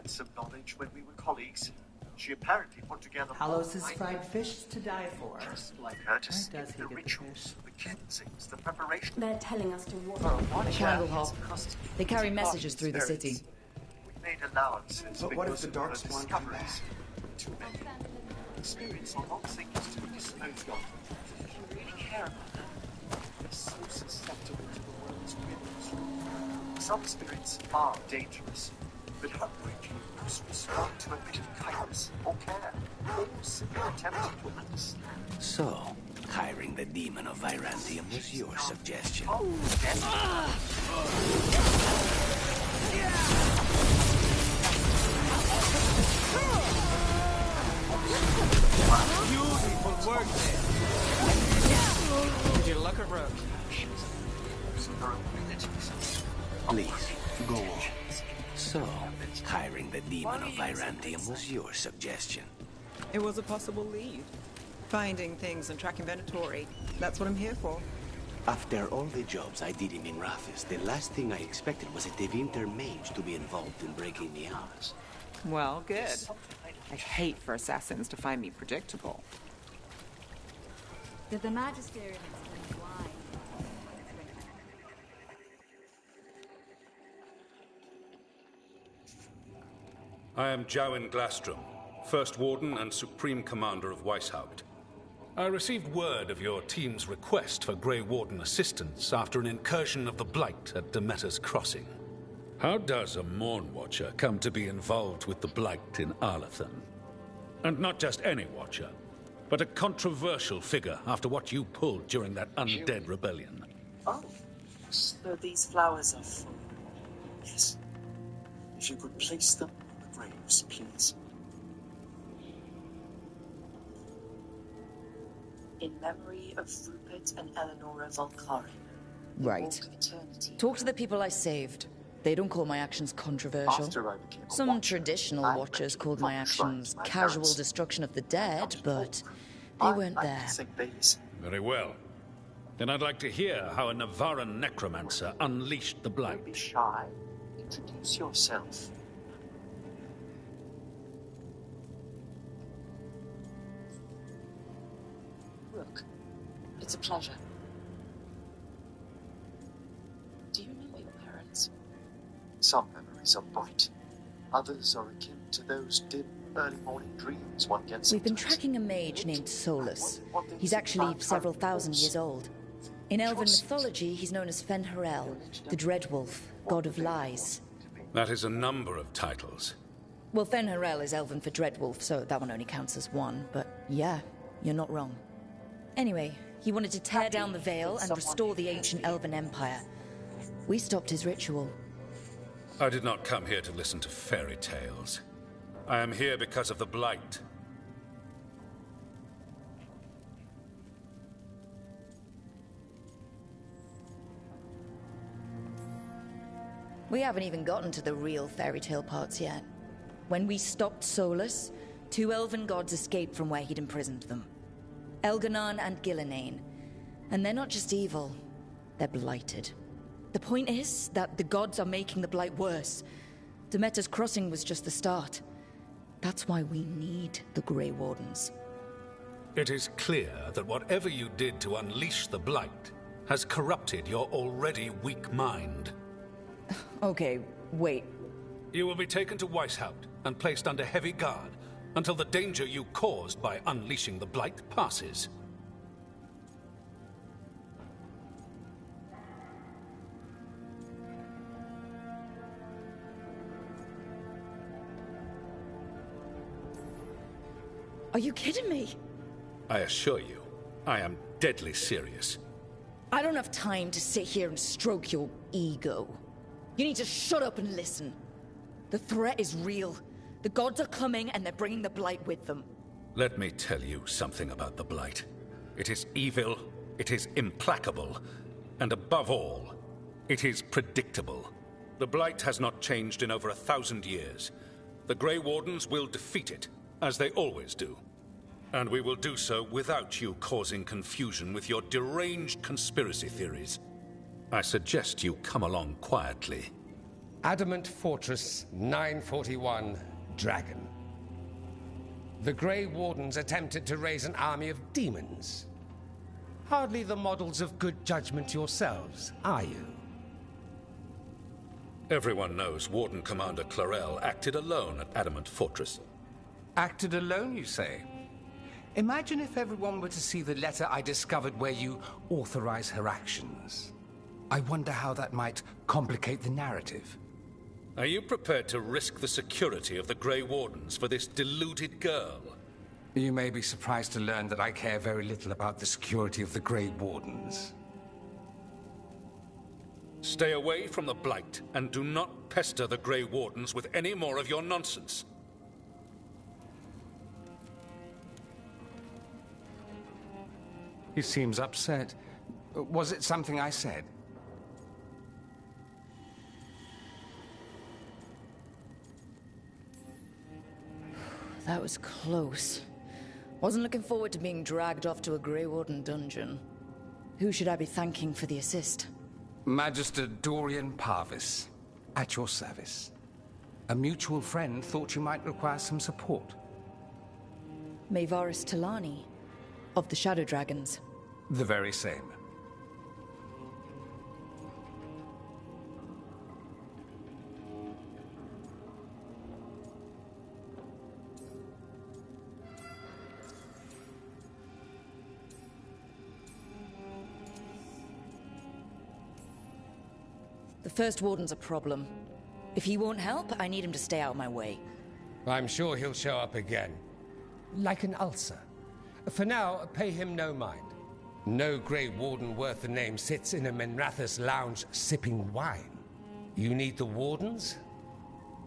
shared some knowledge when we were colleagues. She apparently put together... Halos's fried fish to die for. Just like her to see does he the get the rituals, the cleansings, the preparation... They're telling us to walk. Candlehop. They carry messages through the city. We made allowances. But what if the Darkspawn come back? Too many. Spirits are not things to be disposed of. If you really care about them, they're so susceptible to the world's whims. Some spirits are dangerous, but how quickly most respond to a bit of kindness or care, or simply attempting to understand. So, hiring the demon of Virantium was your suggestion. Oh, yes. Beautiful work there. Did you luck or road? Please, go on. So, hiring the demon of Virantium was your suggestion. It was a possible lead. Finding things and tracking Venatori. That's what I'm here for. After all the jobs I did in Minrathis, the last thing I expected was a Devinter mage to be involved in breaking the hours. Well, good. I hate for assassins to find me predictable. Did the Magisterium explain why? I am Jowen Glastrom, First Warden and Supreme Commander of Weishaupt. I received word of your team's request for Grey Warden assistance after an incursion of the Blight at Demeter's Crossing. How does a Morn Watcher come to be involved with the Blight in Arlathan? And not just any Watcher, but a controversial figure after what you pulled during that undead rebellion. Oh, so these flowers are full. Yes. If you could place them on the graves, please. In memory of Rupert and Eleonora Volcari. Right. Talk to the people I saved. They don't call my actions controversial. Some traditional watchers called my actions casual destruction of the dead, but they weren't there. Very well. Then I'd like to hear how a Navaran necromancer unleashed the Blight. Don't be shy. Introduce yourself. Rook, it's a pleasure. Do you remember your parents? Some memories are bright. Others are akin to those dim, early morning dreams one gets. We've been tracking a mage named Solus. He's actually several thousand years old. In Elven mythology, he's known as Fen'Harel, the Dreadwolf, god of lies. That is a number of titles. Well, Fen'Harel is Elven for Dreadwolf, so that one only counts as one, but yeah, you're not wrong. Anyway, he wanted to tear down the Veil and restore the ancient Elven Empire. We stopped his ritual. I did not come here to listen to fairy tales. I am here because of the Blight. We haven't even gotten to the real fairy tale parts yet. When we stopped Solus, two elven gods escaped from where he'd imprisoned them. Elganon and Gillenane. And they're not just evil, they're blighted. The point is that the gods are making the Blight worse. Demeter's Crossing was just the start. That's why we need the Grey Wardens. It is clear that whatever you did to unleash the Blight has corrupted your already weak mind. Okay, wait. You will be taken to Weishaupt and placed under heavy guard until the danger you caused by unleashing the Blight passes. Are you kidding me? I assure you, I am deadly serious. I don't have time to sit here and stroke your ego. You need to shut up and listen. The threat is real. The gods are coming and they're bringing the Blight with them. Let me tell you something about the Blight. It is evil, it is implacable, and above all, it is predictable. The Blight has not changed in over 1,000 years. The Grey Wardens will defeat it, as they always do. And we will do so without you causing confusion with your deranged conspiracy theories. I suggest you come along quietly. Adamant Fortress 941 Dragon. The Grey Wardens attempted to raise an army of demons. Hardly the models of good judgment yourselves, are you? Everyone knows Warden Commander Clarel acted alone at Adamant Fortress. Acted alone, you say? Imagine if everyone were to see the letter I discovered where you authorize her actions. I wonder how that might complicate the narrative. Are you prepared to risk the security of the Grey Wardens for this deluded girl? You may be surprised to learn that I care very little about the security of the Grey Wardens. Stay away from the Blight, and do not pester the Grey Wardens with any more of your nonsense. He seems upset. Was it something I said? That was close. Wasn't looking forward to being dragged off to a Grey Warden dungeon. Who should I be thanking for the assist? Magister Dorian Parvis, at your service. A mutual friend thought you might require some support. Mayvaris Talani, of the Shadow Dragons. The very same. The First Warden's a problem. If he won't help, I need him to stay out of my way. I'm sure he'll show up again. Like an ulcer. For now, pay him no mind. No Grey Warden worth the name sits in a Menrathus lounge sipping wine. You need the Wardens?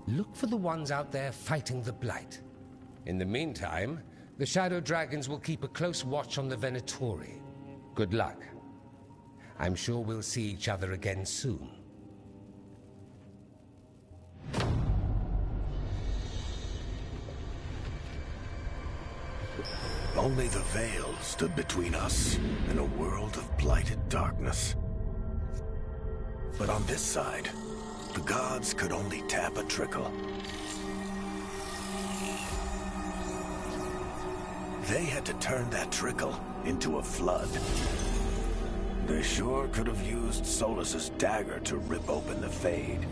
Look for the ones out there fighting the Blight. In the meantime, the Shadow Dragons will keep a close watch on the Venatori. Good luck. I'm sure we'll see each other again soon. Only the veil stood between us and a world of blighted darkness. But on this side, the gods could only tap a trickle. They had to turn that trickle into a flood. They sure could have used Solus's dagger to rip open the Fade.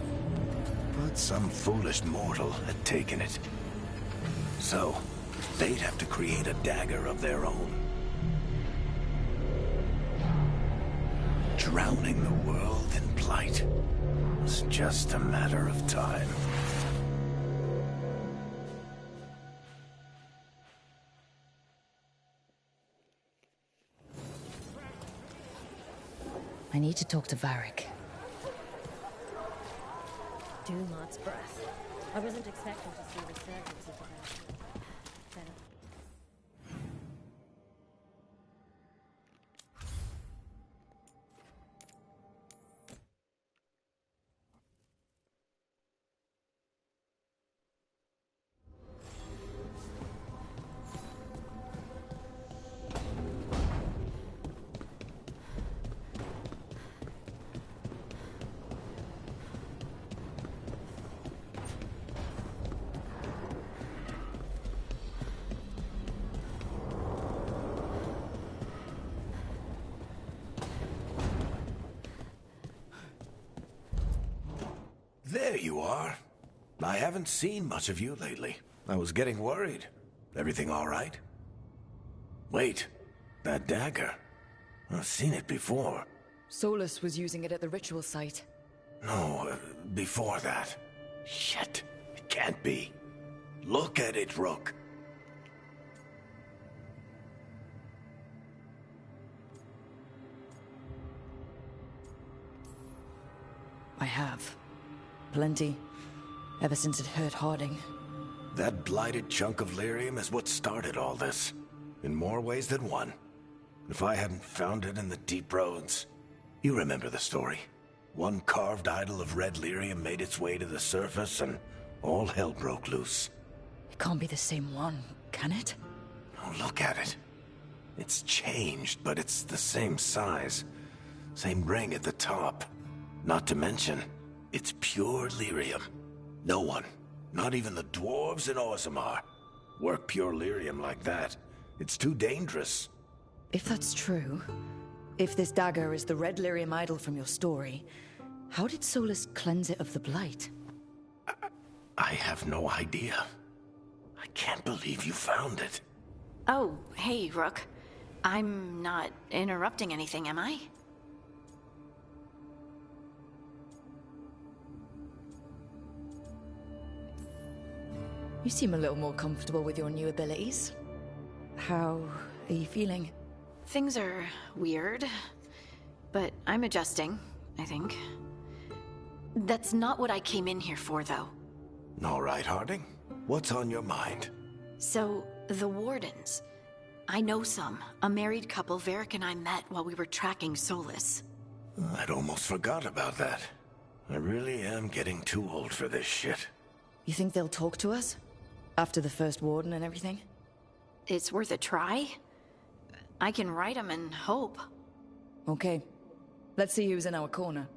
But some foolish mortal had taken it. So, they'd have to create a dagger of their own. Drowning the world in blight was just a matter of time. I need to talk to Varric. Dumort's breath. I wasn't expecting to see resurgence of the venom. There you are. I haven't seen much of you lately. I was getting worried. Everything all right? Wait, that dagger. I've seen it before. Solus was using it at the ritual site. No, before that. Shit, it can't be. Look at it, Rook. I have. Plenty. Ever since it hurt Harding. That blighted chunk of lyrium is what started all this. In more ways than one. If I hadn't found it in the deep roads... You remember the story. One carved idol of red lyrium made its way to the surface and all hell broke loose. It can't be the same one, can it? Oh, look at it. It's changed, but it's the same size. Same ring at the top. Not to mention, It's pure lyrium. No one, not even the dwarves in Orzammar, work pure lyrium like that. It's too dangerous. If that's true, if this dagger is the red lyrium idol from your story, how did Solus cleanse it of the blight? I have no idea. I can't believe you found it. Oh, hey, Rook. I'm not interrupting anything, am I? You seem a little more comfortable with your new abilities. How are you feeling? Things are weird, but I'm adjusting, I think. That's not what I came in here for, though. All right, Harding. What's on your mind? So, the Wardens. I know some. A married couple Varric and I met while we were tracking Solus. I'd almost forgot about that. I really am getting too old for this shit. You think they'll talk to us? After the first Warden and everything? It's worth a try. I can write them and hope. Okay. Let's see who's in our corner.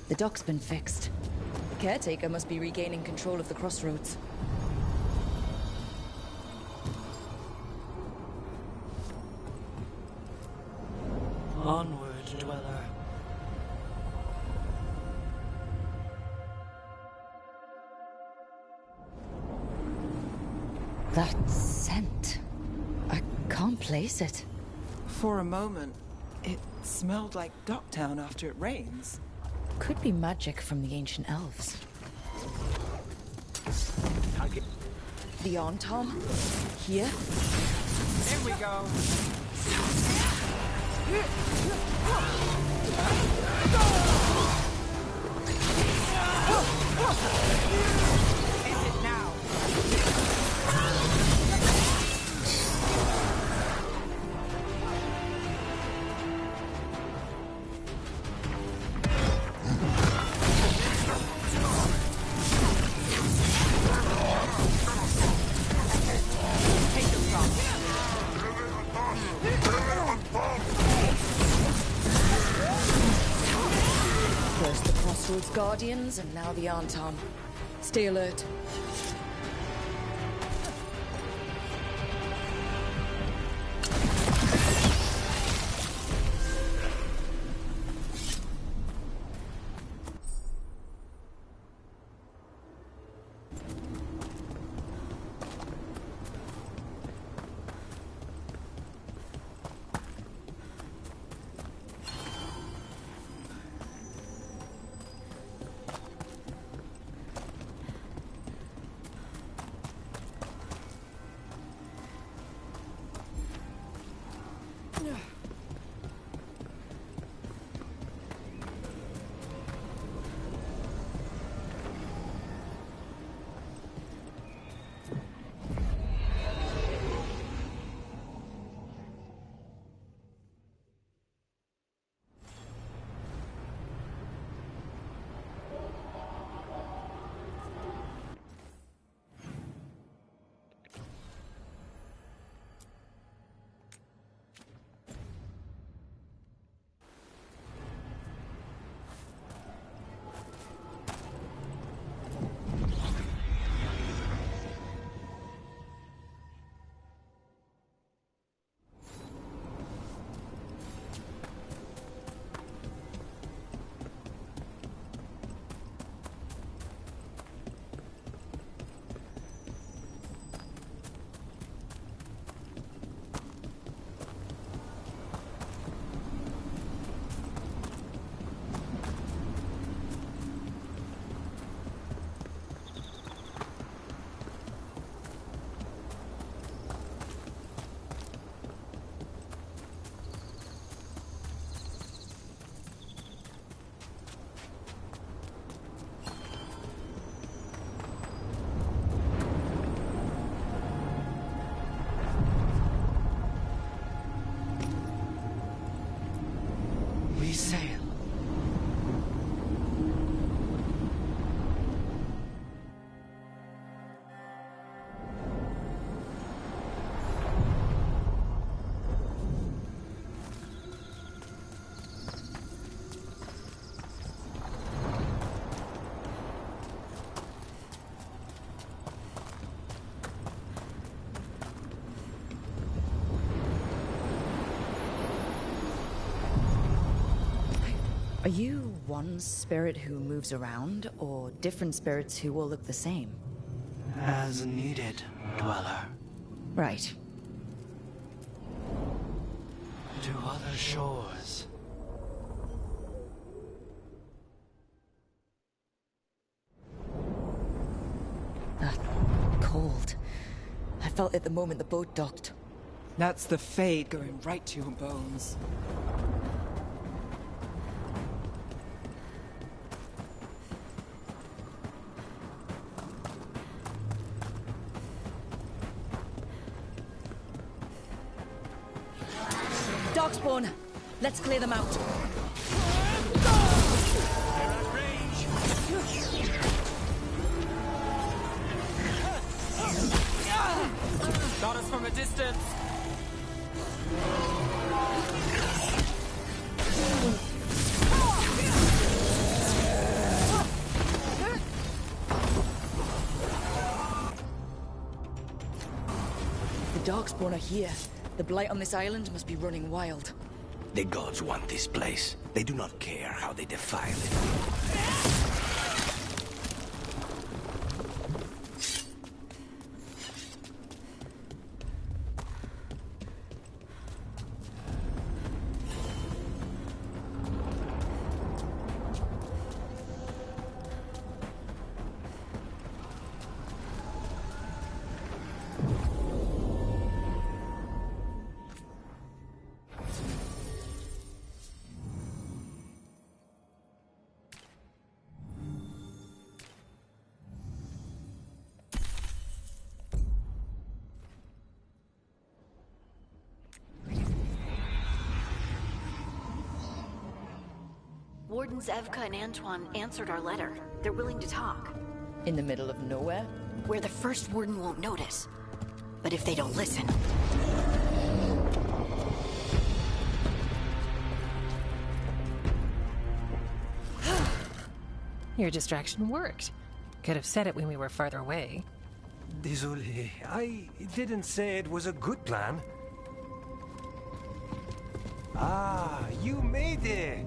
The dock's been fixed. The caretaker must be regaining control of the crossroads. Onward, Dweller. That scent. I can't place it. For a moment, it smelled like Docktown after it rains. Could be magic from the ancient elves. The Arntom? Here? Here we go. End it now. First the Crossroads Guardians, and now the Arntom. Stay alert. sail. Are you one spirit who moves around, or different spirits who all look the same? As needed, Dweller. Right. To other shores. That cold. I felt it the moment the boat docked. That's the Fade going right to your bones. Darkspawn! Let's clear them out. Got us from a distance. The Darkspawn are here. The blight on this island must be running wild. The gods want this place. They do not care how they defile it. Wardens Evka and Antoine answered our letter. They're willing to talk. In the middle of nowhere? Where the first warden won't notice. But if they don't listen... Your distraction worked. Could have said it when we were farther away. Désolé, I didn't say it was a good plan. Ah, you made it!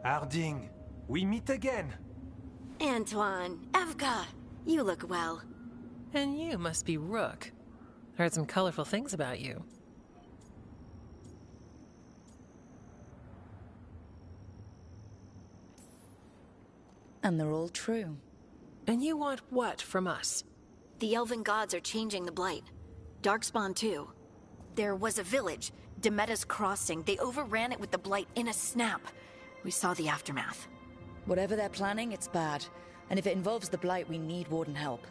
Harding, we meet again. Antoine, Evka, you look well. And you must be Rook. Heard some colorful things about you. And they're all true. And you want what from us? The Elven gods are changing the Blight. Darkspawn too. There was a village, Demetta's Crossing. They overran it with the Blight in a snap. We saw the aftermath. Whatever they're planning, it's bad. And if it involves the Blight, we need Warden help.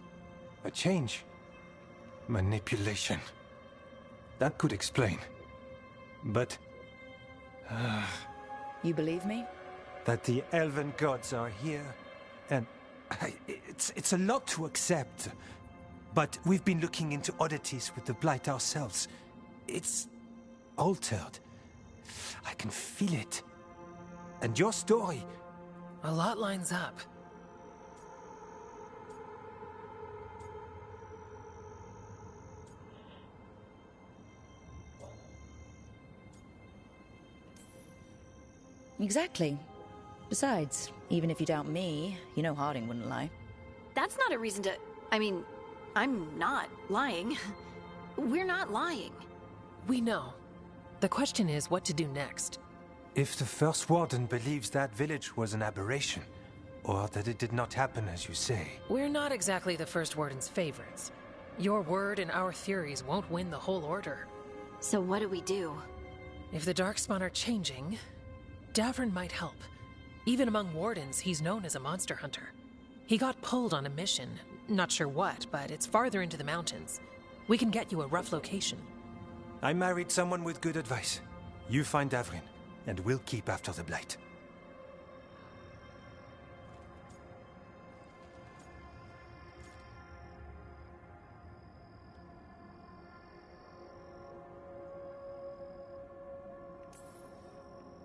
A change. Manipulation. That could explain. But... You believe me? that the Elven gods are here, and... it's a lot to accept. But we've been looking into oddities with the Blight ourselves. It's... altered. I can feel it. And your story... A lot lines up. Exactly. Besides, even if you doubt me, you know Harding wouldn't lie. That's not a reason to... I mean, I'm not lying. We're not lying. We know. The question is what to do next. If the First Warden believes that village was an aberration, or that it did not happen as you say... We're not exactly the First Warden's favorites. Your word and our theories won't win the whole order. So what do we do? If the Darkspawn are changing, Davrin might help. Even among Wardens, he's known as a monster hunter. He got pulled on a mission. Not sure what, but it's farther into the mountains. We can get you a rough location. I married someone with good advice. You find Davrin, and we'll keep after the Blight.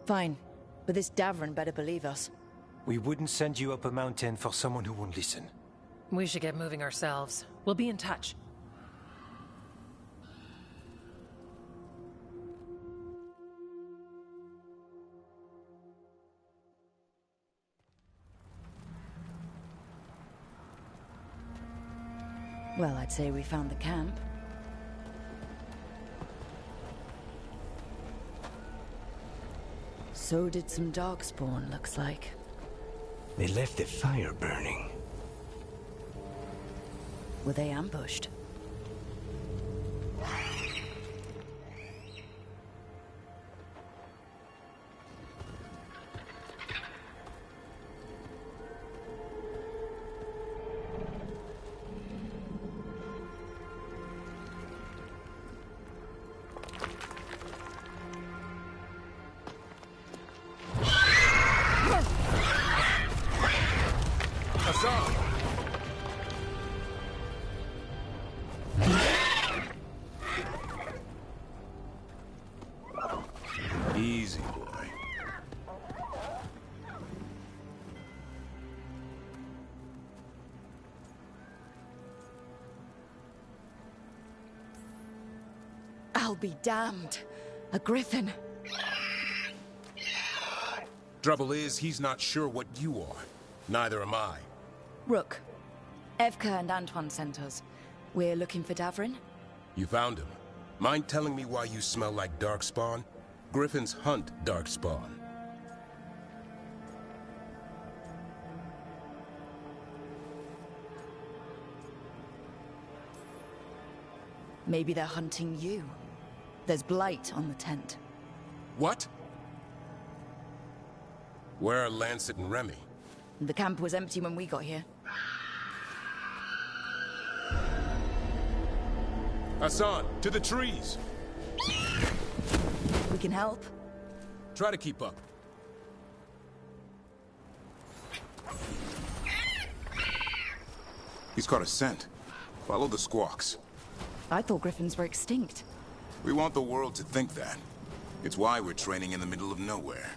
Fine. But this Davrin better believe us. We wouldn't send you up a mountain for someone who won't listen. We should get moving ourselves. We'll be in touch. Well, I'd say we found the camp. So did some Darkspawn, looks like. They left the fire burning. Were they ambushed? Easy, boy. I'll be damned. A griffin. Trouble is, he's not sure what you are. Neither am I. Rook. Evka and Antoine sent us. We're looking for Davrin. You found him. Mind telling me why you smell like Darkspawn? Griffins hunt Darkspawn. Maybe they're hunting you. There's blight on the tent. What? Where are Lancet and Remy? The camp was empty when we got here. Hassan, to the trees! We can help. Try to keep up. He's caught a scent. Follow the squawks. I thought griffins were extinct. We want the world to think that. It's why we're training in the middle of nowhere.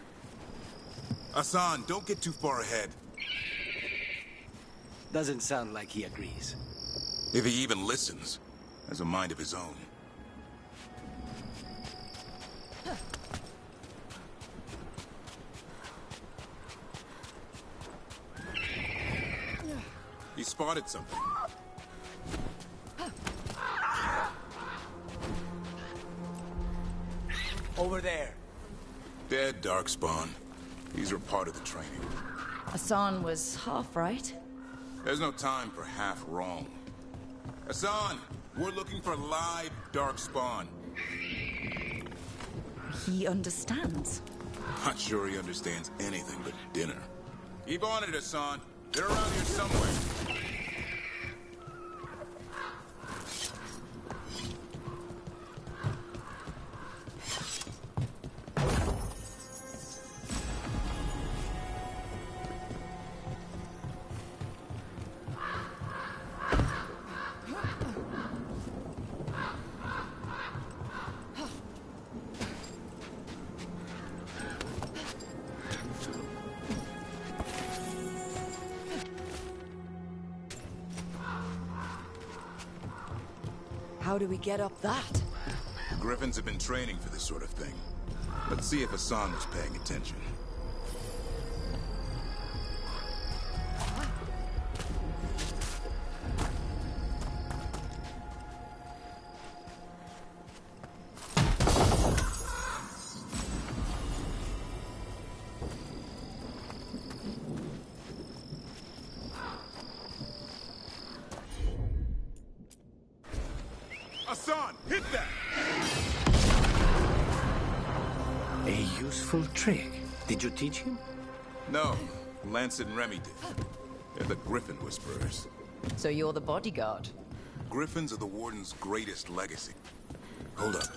Hassan, don't get too far ahead. Doesn't sound like he agrees. If he even listens. Has a mind of his own. He spotted something. Over there. Dead Darkspawn. These are part of the training. Hassan was half right. There's no time for half wrong. Hassan, we're looking for live Darkspawn. He understands. Not sure he understands anything but dinner. Keep on it, Hassan. They're around here somewhere. How do we get up that? The Griffins have been training for this sort of thing. Let's see if Hassan was paying attention. Hassan, hit that! A useful trick. Did you teach him? No, Lancet and Remy did. They're the Griffin Whisperers. So you're the bodyguard? Griffins are the Warden's greatest legacy. Hold up. Let's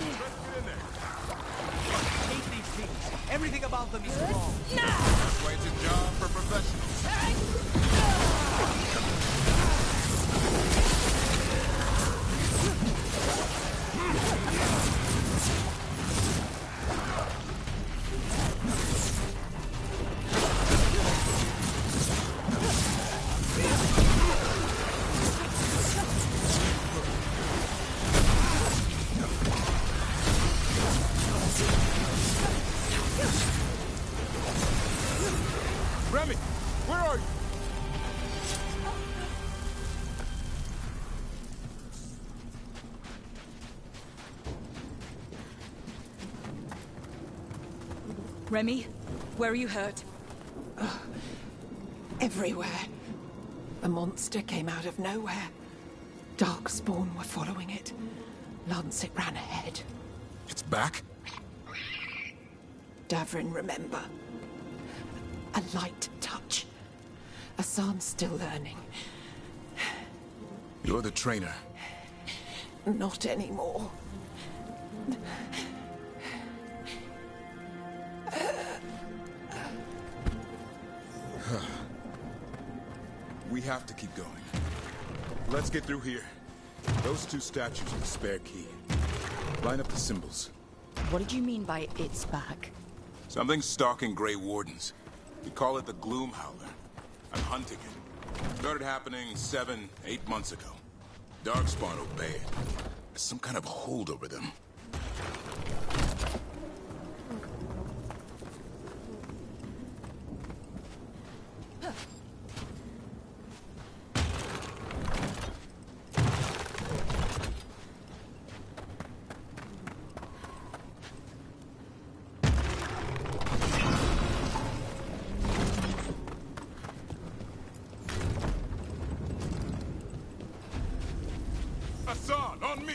get in there. things. Everything about them is wrong. Wage a job for professionals. Remy, where are you? Remy, where are you hurt? Everywhere. A monster came out of nowhere. Darkspawn were following it. Lancet ran ahead. It's back? Davrin, remember. A light touch. Asan's still learning. You're the trainer. Not anymore. We have to keep going. Let's get through here. Those two statues are the spare key. Line up the symbols. What did you mean by it's back? Something's stalking Grey Wardens. We call it the Gloom Howler. I'm hunting it. Started happening 7, 8 months ago. Darkspawn obey it. There's some kind of hold over them. Asan, on me!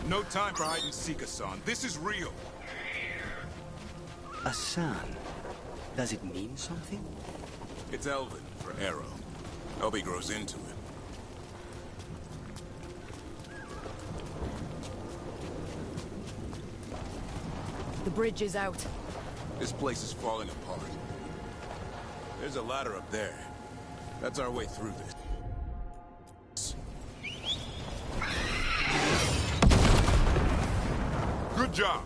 No time for hide and seek, Asan. This is real. Asan. Does it mean something? It's Elven for arrow. Hope he grows into it. The bridge is out. This place is falling apart. There's a ladder up there. That's our way through this. Good job.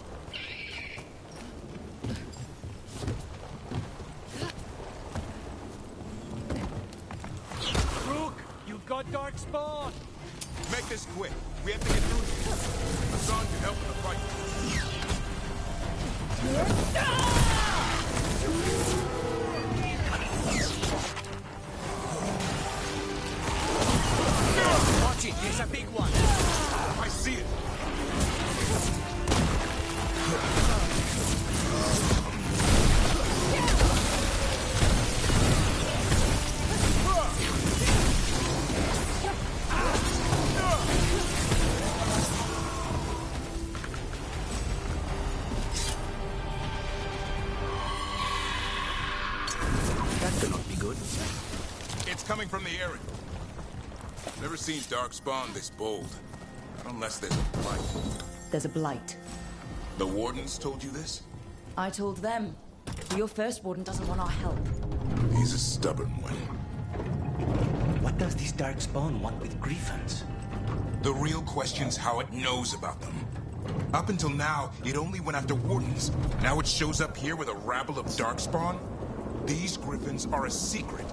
Rook, you got Darkspawn. Make this quick. We have to get through here. Asan can help in the fight. Watch it, there's a big one. I see it. That cannot be good. It's coming from the area. Never seen Darkspawn this bold. Not unless there's a blight. There's a blight. The Wardens told you this? I told them. Your first warden doesn't want our help. He's a stubborn one. What does this Darkspawn want with Griffins? The real question's how it knows about them. Up until now, it only went after Wardens. Now it shows up here with a rabble of Darkspawn? These Griffins are a secret.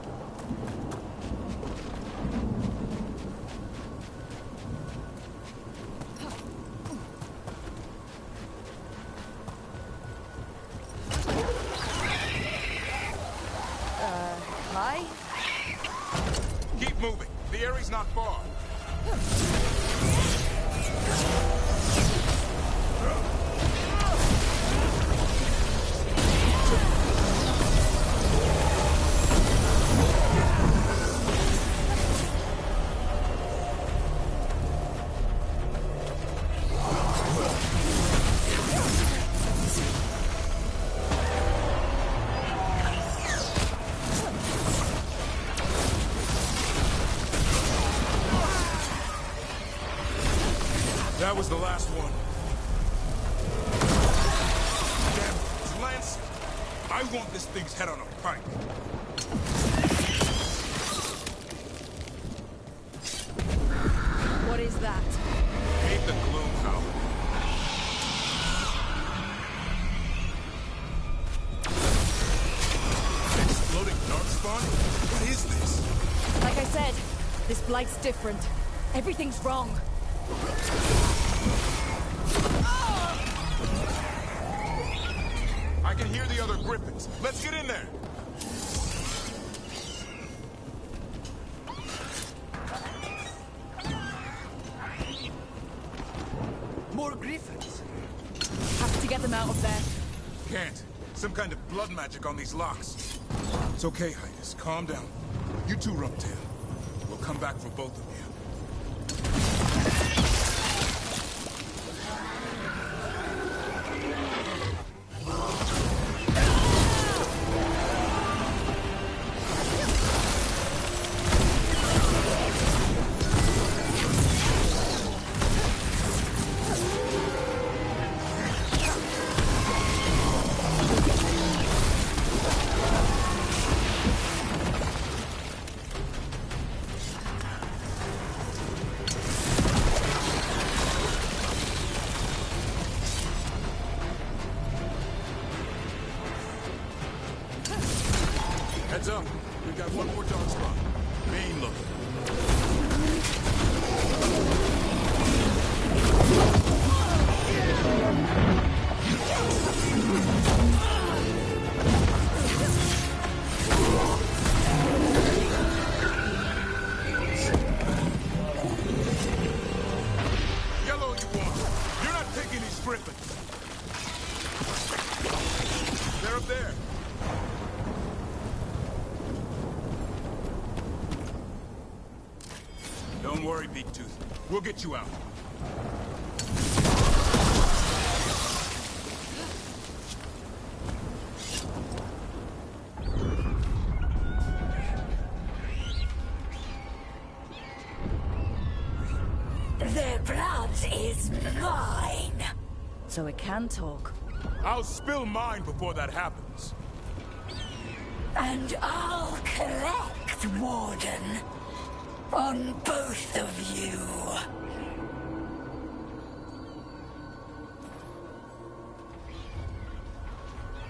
Hi? Keep moving. The area's not far. That was the last one. Damn, it's Lance. I want this thing's head on a pike. What is that? Ain't the Gloom Howler. Exploding Darkspawn? What is this? Like I said, this blight's different. Everything's wrong. I can hear the other Griffins. Let's get in there. More Griffins. Have to get them out of there. Can't. Some kind of blood magic on these locks. It's okay, Highness. Calm down. You two, Rumtail. We'll come back for both of you. Heads up. We've got one more dark spot. Main looking. Yellow you want. You're not taking these Griffins. They're up there. Don't worry, Big Tooth. We'll get you out. Their blood is mine. So it can talk. I'll spill mine before that happens. And I'll collect, Warden. On both of you.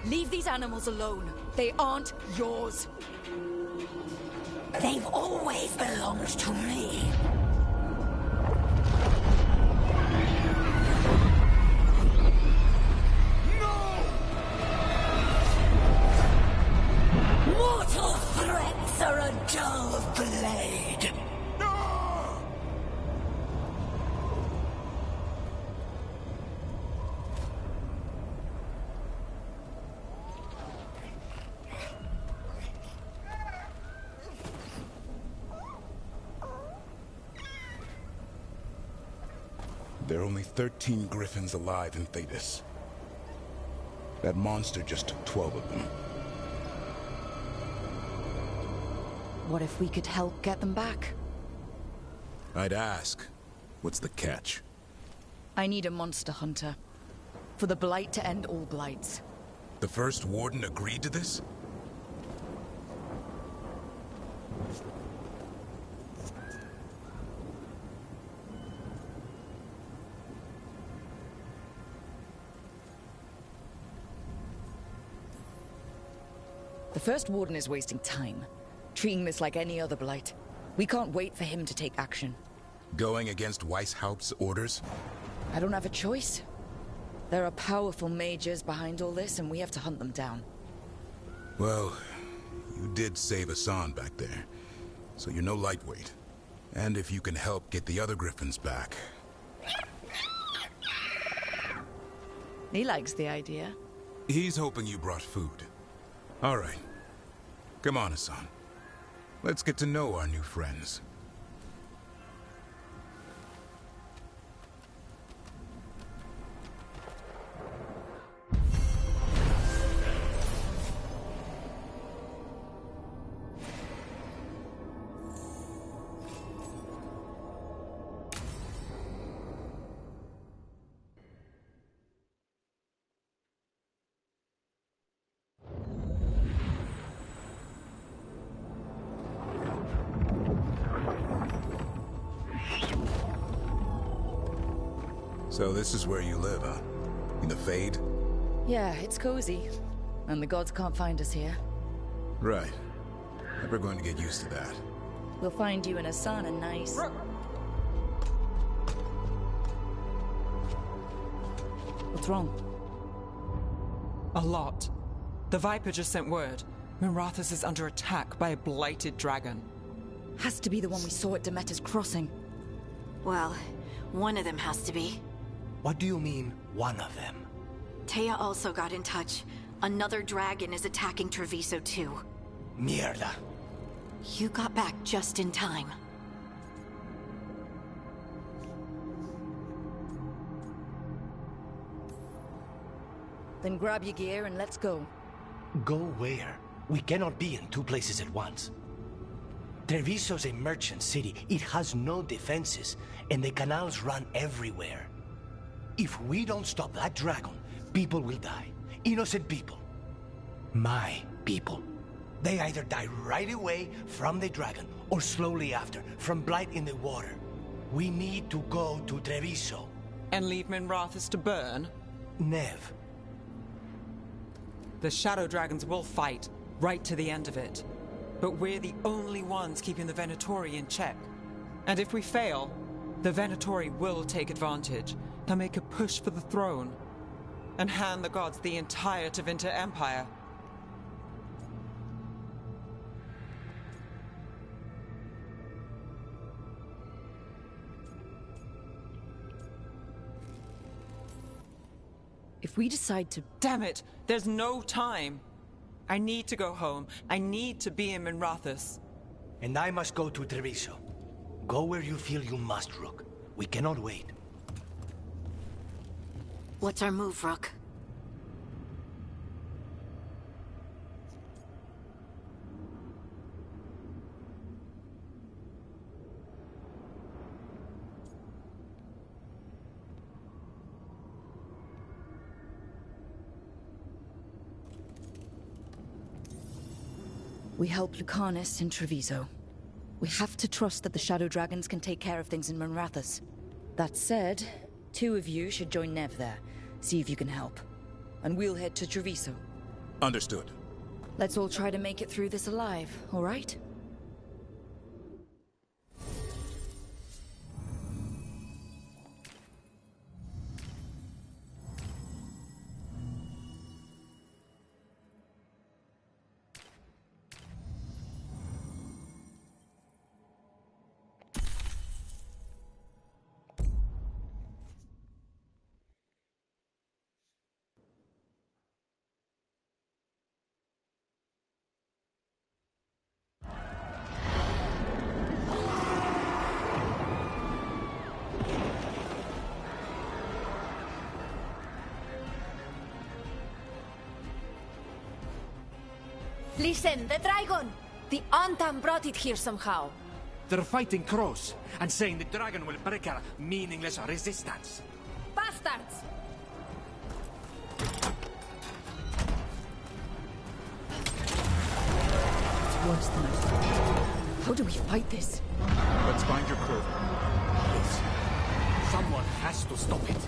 Leave these animals alone. They aren't yours. They've always belonged to me. Mortal threats are a dull blade. There are only 13 Griffins alive in Thetis. That monster just took 12 of them. What if we could help get them back? I'd ask, what's the catch? I need a monster hunter. For the Blight to end all blights. The first Warden agreed to this? The First Warden is wasting time, treating this like any other blight. We can't wait for him to take action. Going against Weishaupt's orders? I don't have a choice. There are powerful mages behind all this, and we have to hunt them down. Well, you did save Hassan back there, so you're no lightweight. And if you can help get the other Griffins back... He likes the idea. He's hoping you brought food. All right. Come on, Hassan. Let's get to know our new friends. So this is where you live, huh? In the Fade? Yeah, it's cozy. And the gods can't find us here. Right. Never going to get used to that. We'll find you in a sauna nice. What's wrong? A lot. The Viper just sent word. Minrathous is under attack by a blighted dragon. Has to be the one we saw at Demeter's Crossing. Well, one of them has to be. What do you mean, one of them? Taya also got in touch. Another dragon is attacking Treviso too. Mierda. You got back just in time. Then grab your gear and let's go. Go where? We cannot be in two places at once. Treviso's a merchant city. It has no defenses, and the canals run everywhere. If we don't stop that dragon, people will die. Innocent people. My people. They either die right away from the dragon, or slowly after, from blight in the water. We need to go to Treviso. And leave Minrathous to burn? Nev. The Shadow Dragons will fight, right to the end of it. But we're the only ones keeping the Venatori in check. And if we fail, the Venatori will take advantage. They'll make a push for the throne. And hand the gods the entire Tevinter Empire. If we decide to... Damn it! There's no time! I need to go home. I need to be in Minrathous. And I must go to Treviso. Go where you feel you must, Rook. We cannot wait. What's our move, Rook? We help Lucanus in Treviso. We have to trust that the Shadow Dragons can take care of things in Minrathous. That said, 2 of you should join Nev there. See if you can help. And we'll head to Treviso. Understood. Let's all try to make it through this alive, all right? Listen, the dragon! The Antam brought it here somehow. They're fighting crows and saying the dragon will break our meaningless resistance. Bastards! It's worse than I thought. How do we fight this? Let's find your crew. Please. Someone has to stop it.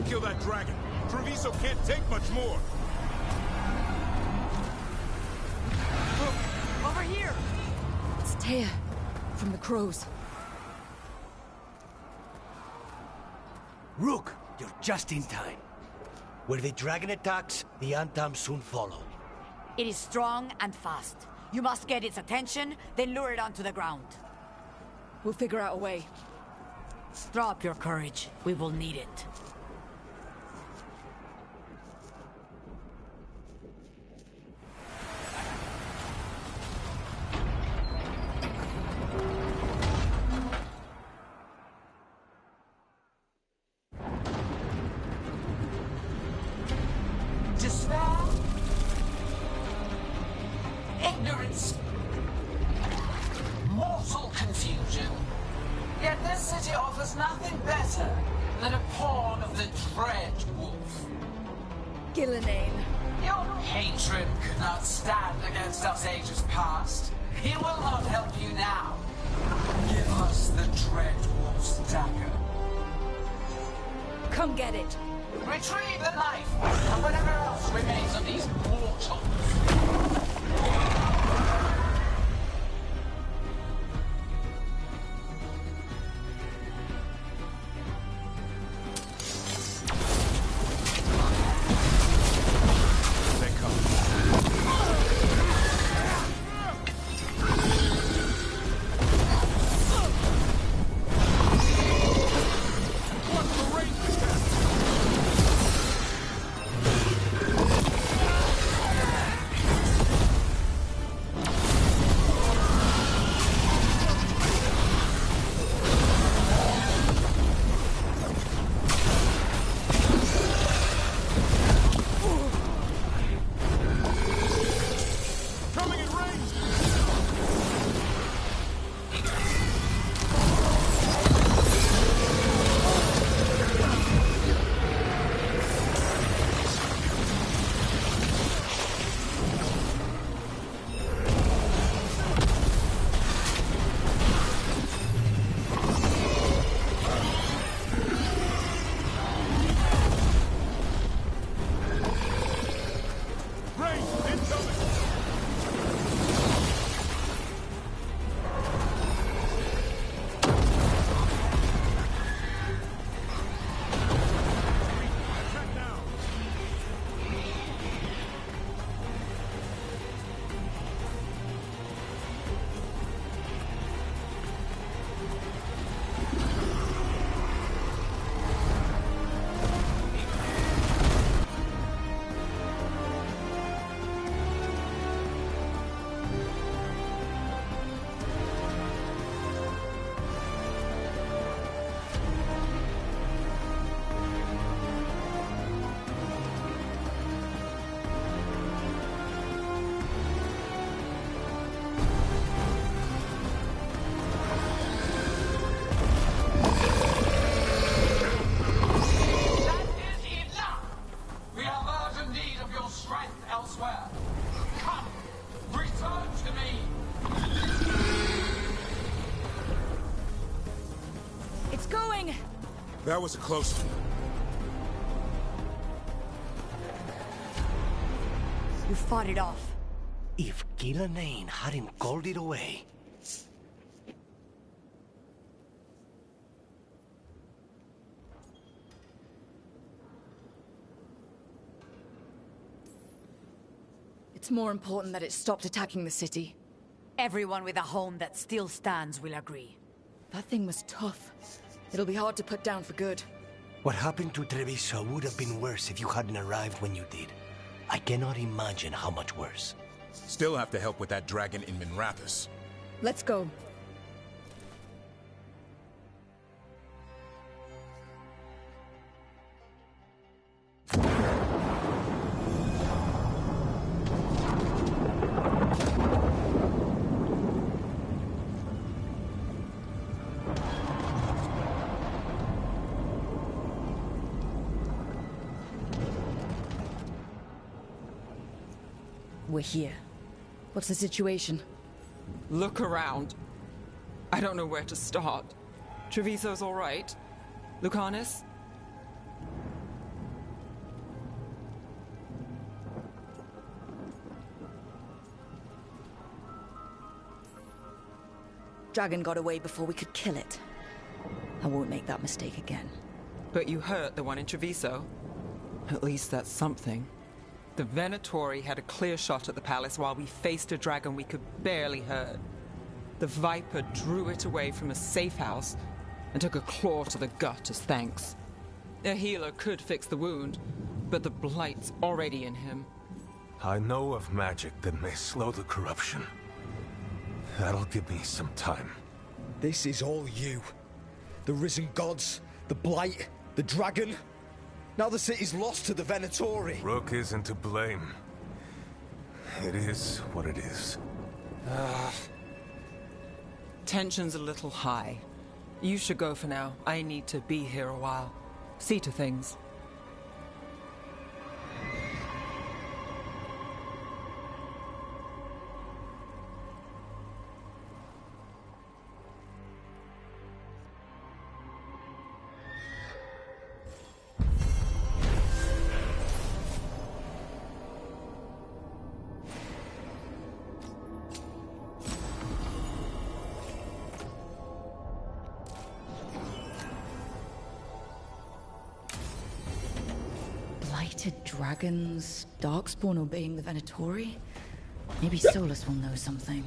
Kill that dragon. Treviso can't take much more. Look, over here! It's Taya, from the crows. Rook, you're just in time. Where the dragon attacks, the Antam soon follow. It is strong and fast. You must get its attention, then lure it onto the ground. We'll figure out a way. Draw up your courage. We will need it. This city offers nothing better than a pawn of the Dread Wolf. Gillenane. Your hatred could not stand against us ages past. He will not help you now. Give us the Dread Wolf's dagger. Come get it. Retrieve the knife and whatever else remains of these mortals. That was a close one. You fought it off. If Gillenane hadn't called it away... It's more important that it stopped attacking the city. Everyone with a home that still stands will agree. That thing was tough. It'll be hard to put down for good. What happened to Treviso would have been worse if you hadn't arrived when you did. I cannot imagine how much worse. Still have to help with that dragon in Minrathous. Let's go. We're here. What's the situation? Look around. I don't know where to start. Treviso's all right. Lucanus? Dragon got away before we could kill it. I won't make that mistake again. But you hurt the one in Treviso. At least that's something. The Venatori had a clear shot at the palace while we faced a dragon we could barely hurt. The Viper drew it away from a safe house and took a claw to the gut as thanks. A healer could fix the wound, but the Blight's already in him. I know of magic that may slow the corruption. That'll give me some time. This is all you. The risen gods, the Blight, the dragon. Now the city's lost to the Venatori. Rook isn't to blame. It is what it is. Tension's a little high. You should go for now. I need to be here a while. See to things. Blighted dragons, Darkspawn obeying the Venatori? Maybe Solus will know something.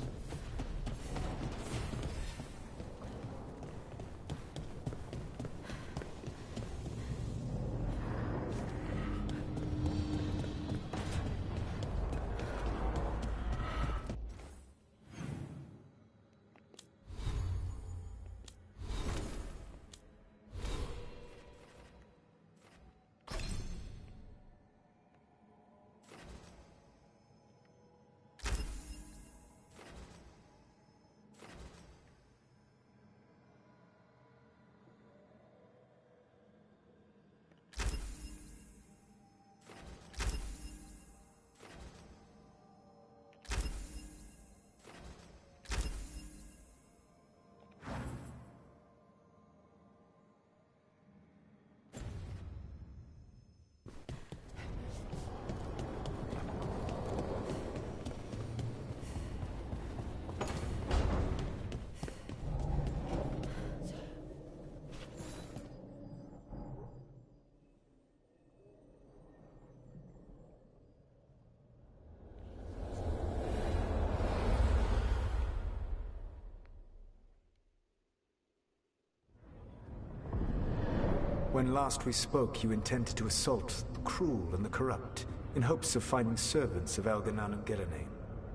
When last we spoke, you intended to assault the cruel and the corrupt, in hopes of finding servants of Elganan and Gillenane.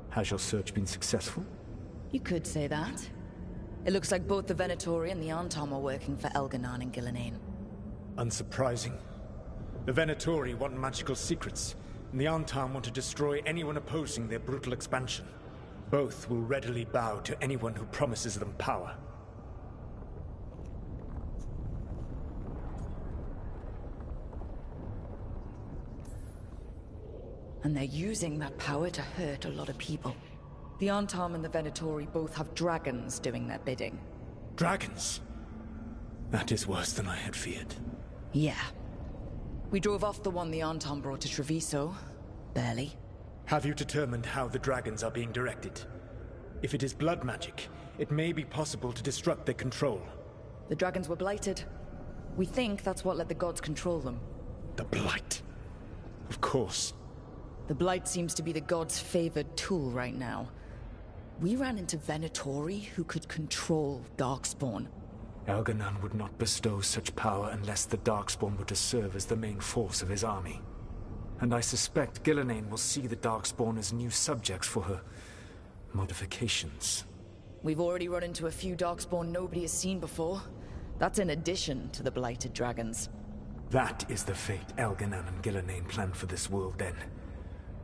Has your search been successful? You could say that. It looks like both the Venatori and the Antom are working for Elganan and Gillenane. Unsurprising. The Venatori want magical secrets, and the Antom want to destroy anyone opposing their brutal expansion. Both will readily bow to anyone who promises them power. And they're using that power to hurt a lot of people. The Antom and the Venatori both have dragons doing their bidding. Dragons? That is worse than I had feared. Yeah. We drove off the one the Antom brought to Treviso. Barely. Have you determined how the dragons are being directed? If it is blood magic, it may be possible to disrupt their control. The dragons were blighted. We think that's what let the gods control them. The Blight. Of course. The Blight seems to be the gods' favored tool right now. We ran into Venatori who could control Darkspawn. Elganan would not bestow such power unless the Darkspawn were to serve as the main force of his army. And I suspect Gillenane will see the Darkspawn as new subjects for her modifications. We've already run into a few Darkspawn nobody has seen before. That's in addition to the blighted dragons. That is the fate Elganan and Gillenane planned for this world then.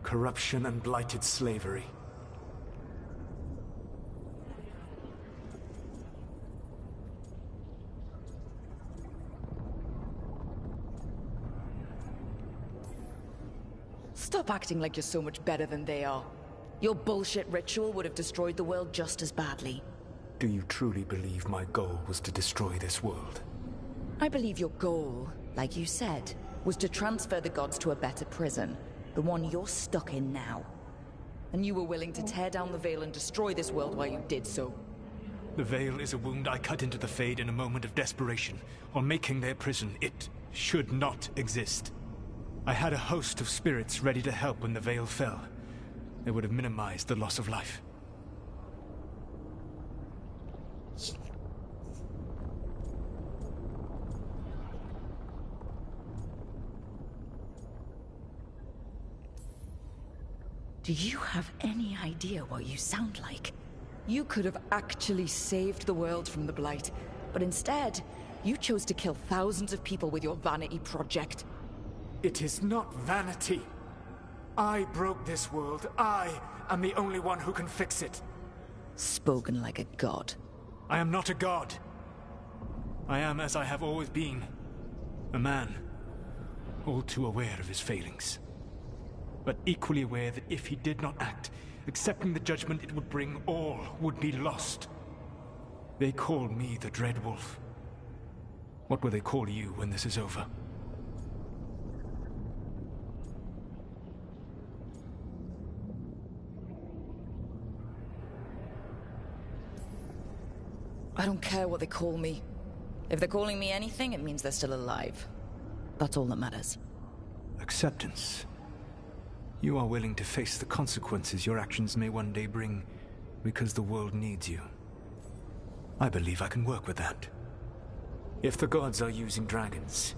Corruption and blighted slavery. Stop acting like you're so much better than they are. Your bullshit ritual would have destroyed the world just as badly. Do you truly believe my goal was to destroy this world? I believe your goal, like you said, was to transfer the gods to a better prison. The one you're stuck in now. And you were willing to tear down the Veil and destroy this world while you did so. The Veil is a wound I cut into the Fade in a moment of desperation, while making their prison. It should not exist. I had a host of spirits ready to help when the Veil fell. They would have minimized the loss of life. Do you have any idea what you sound like? You could have actually saved the world from the Blight, but instead, you chose to kill thousands of people with your vanity project. It is not vanity. I broke this world. I am the only one who can fix it. Spoken like a god. I am not a god. I am, as I have always been, a man, all too aware of his failings. But equally aware that if he did not act, accepting the judgment it would bring, all would be lost. They call me the Dread Wolf. What will they call you when this is over? I don't care what they call me. If they're calling me anything, it means they're still alive. That's all that matters. Acceptance. You are willing to face the consequences your actions may one day bring because the world needs you. I believe I can work with that. If the gods are using dragons,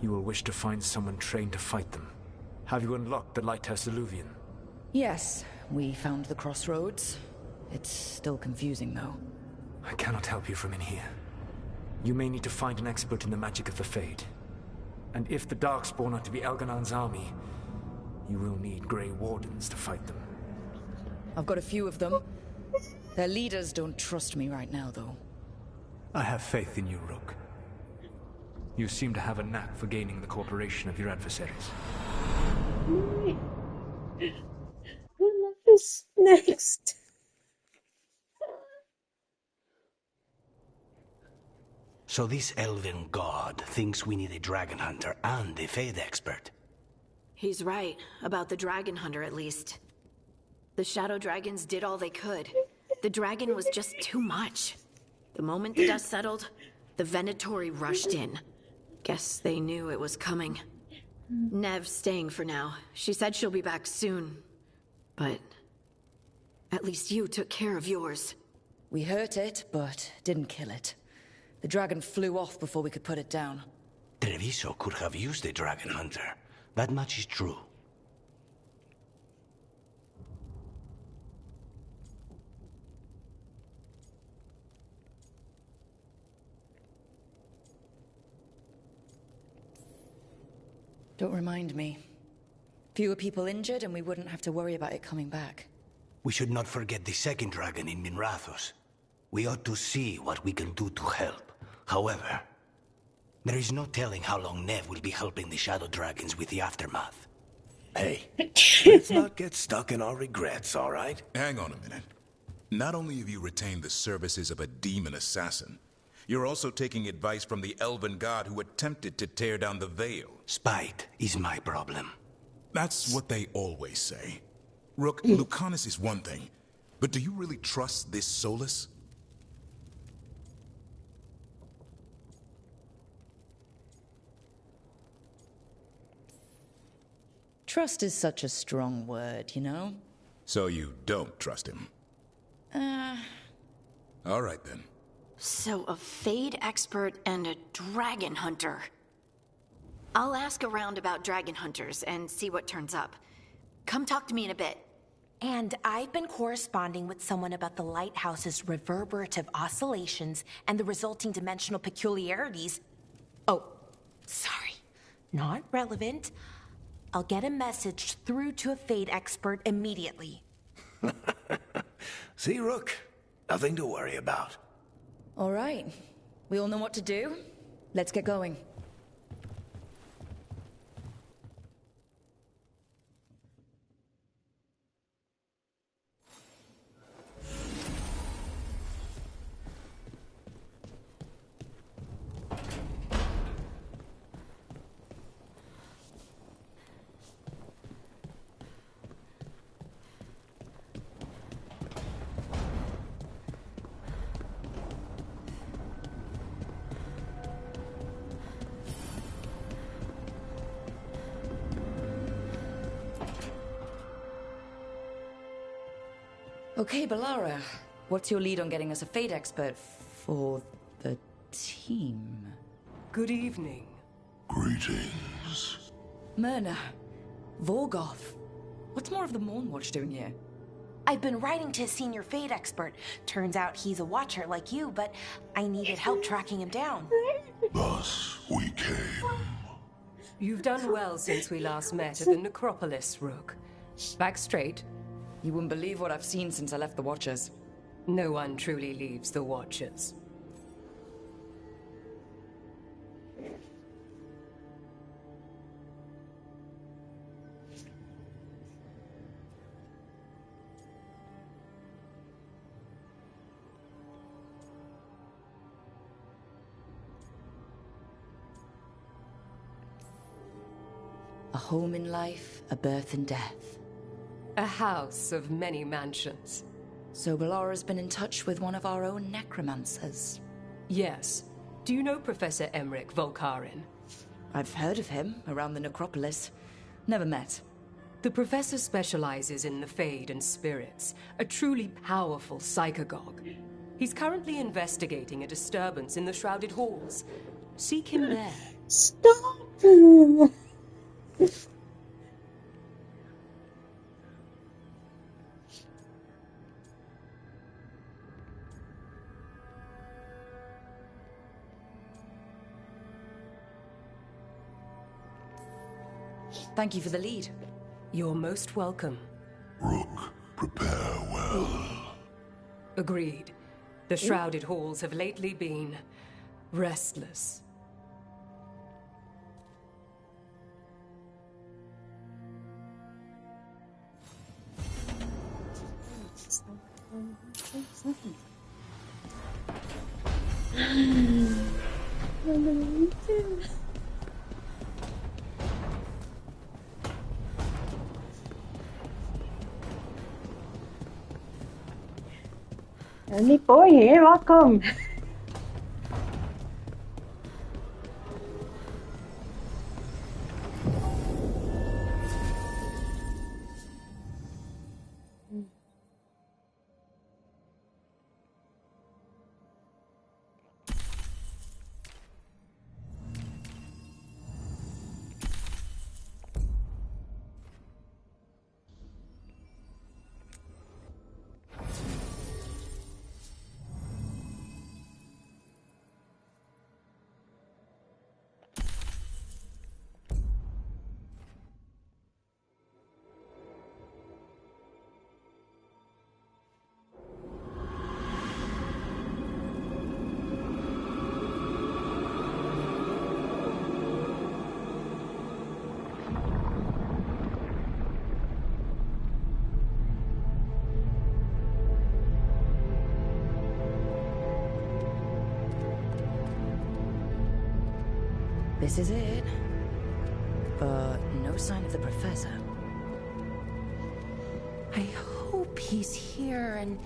you will wish to find someone trained to fight them. Have you unlocked the Lighthouse Illuvian? Yes, we found the crossroads. It's still confusing, though. I cannot help you from in here. You may need to find an expert in the magic of the Fade. And if the Darkspawn are to be Elganon's army, you will need Grey Wardens to fight them. I've got a few of them. Their leaders don't trust me right now, though. I have faith in you, Rook. You seem to have a knack for gaining the cooperation of your adversaries. Good luck is next. So this elven god thinks we need a dragon hunter and a Fade expert. He's right, about the dragon hunter at least. The Shadow Dragons did all they could. The dragon was just too much. The moment the dust settled, the Venatori rushed in. Guess they knew it was coming. Nev's staying for now. She said she'll be back soon. But at least you took care of yours. We hurt it, but didn't kill it. The dragon flew off before we could put it down. Treviso could have used a dragon hunter. That much is true. Don't remind me. Fewer people injured and we wouldn't have to worry about it coming back. We should not forget the second dragon in Minrathous. We ought to see what we can do to help. However, there is no telling how long Nev will be helping the Shadow Dragons with the aftermath. Hey, let's not get stuck in our regrets, all right? Hang on a minute. Not only have you retained the services of a demon assassin, you're also taking advice from the elven god who attempted to tear down the Veil. Spite is my problem. That's what they always say. Rook, Lucanus is one thing, but do you really trust this Solus? Trust is such a strong word, you know? So you don't trust him? All right then. So a Fade expert and a dragon hunter. I'll ask around about dragon hunters and see what turns up. Come talk to me in a bit. And I've been corresponding with someone about the lighthouse's reverberative oscillations and the resulting dimensional peculiarities. Oh, sorry. Not relevant. I'll get a message through to a Fade expert immediately. See, Rook? Nothing to worry about. All right. We all know what to do. Let's get going. Okay, Balara. What's your lead on getting us a Fade expert for the team? Good evening. Greetings. Myrna. Vorgoth. What's more of the Mournwatch doing here? I've been writing to a senior Fade expert. Turns out he's a watcher like you, but I needed help tracking him down. Thus we came. You've done well since we last met at the Necropolis, Rook. Back straight. You wouldn't believe what I've seen since I left the Watchers. No one truly leaves the Watchers. A home in life, a birth and death. A house of many mansions. So Ballara's been in touch with one of our own necromancers. Yes. Do you know Professor Emmerich Volkarin? I've heard of him around the necropolis. Never met. The professor specializes in the Fade and spirits, a truly powerful psychagogue. He's currently investigating a disturbance in the Shrouded Halls. Seek him there. Stop! Thank you for the lead. You're most welcome. Rook, prepare well. Agreed. The Shrouded Halls have lately been restless. Only boy here, welcome. This is it. But no sign of the professor. I hope he's here and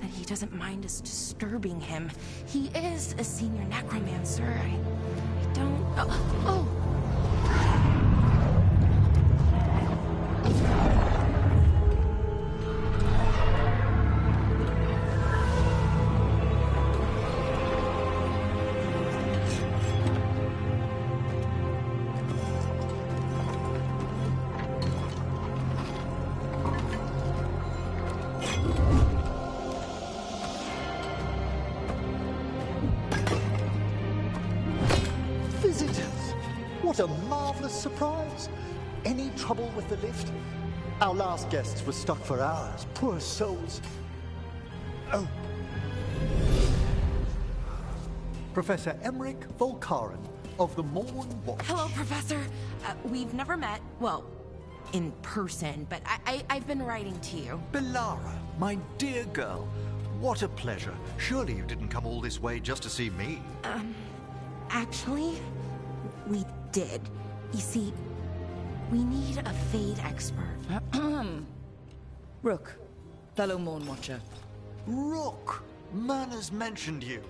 that he doesn't mind us disturbing him. He is a senior necromancer. I don't... Oh! What a marvelous surprise! Any trouble with the lift? Our last guests were stuck for hours. Poor souls. Oh. Professor Emmerich Volkarin of the Morn Watch. Hello, Professor. We've never met. Well, in person, but I've been writing to you. Ballara, my dear girl. What a pleasure. Surely you didn't come all this way just to see me. Actually, we did. You see, we need a Fade expert. Rook, fellow Morn Watcher. Rook! Manners mentioned you.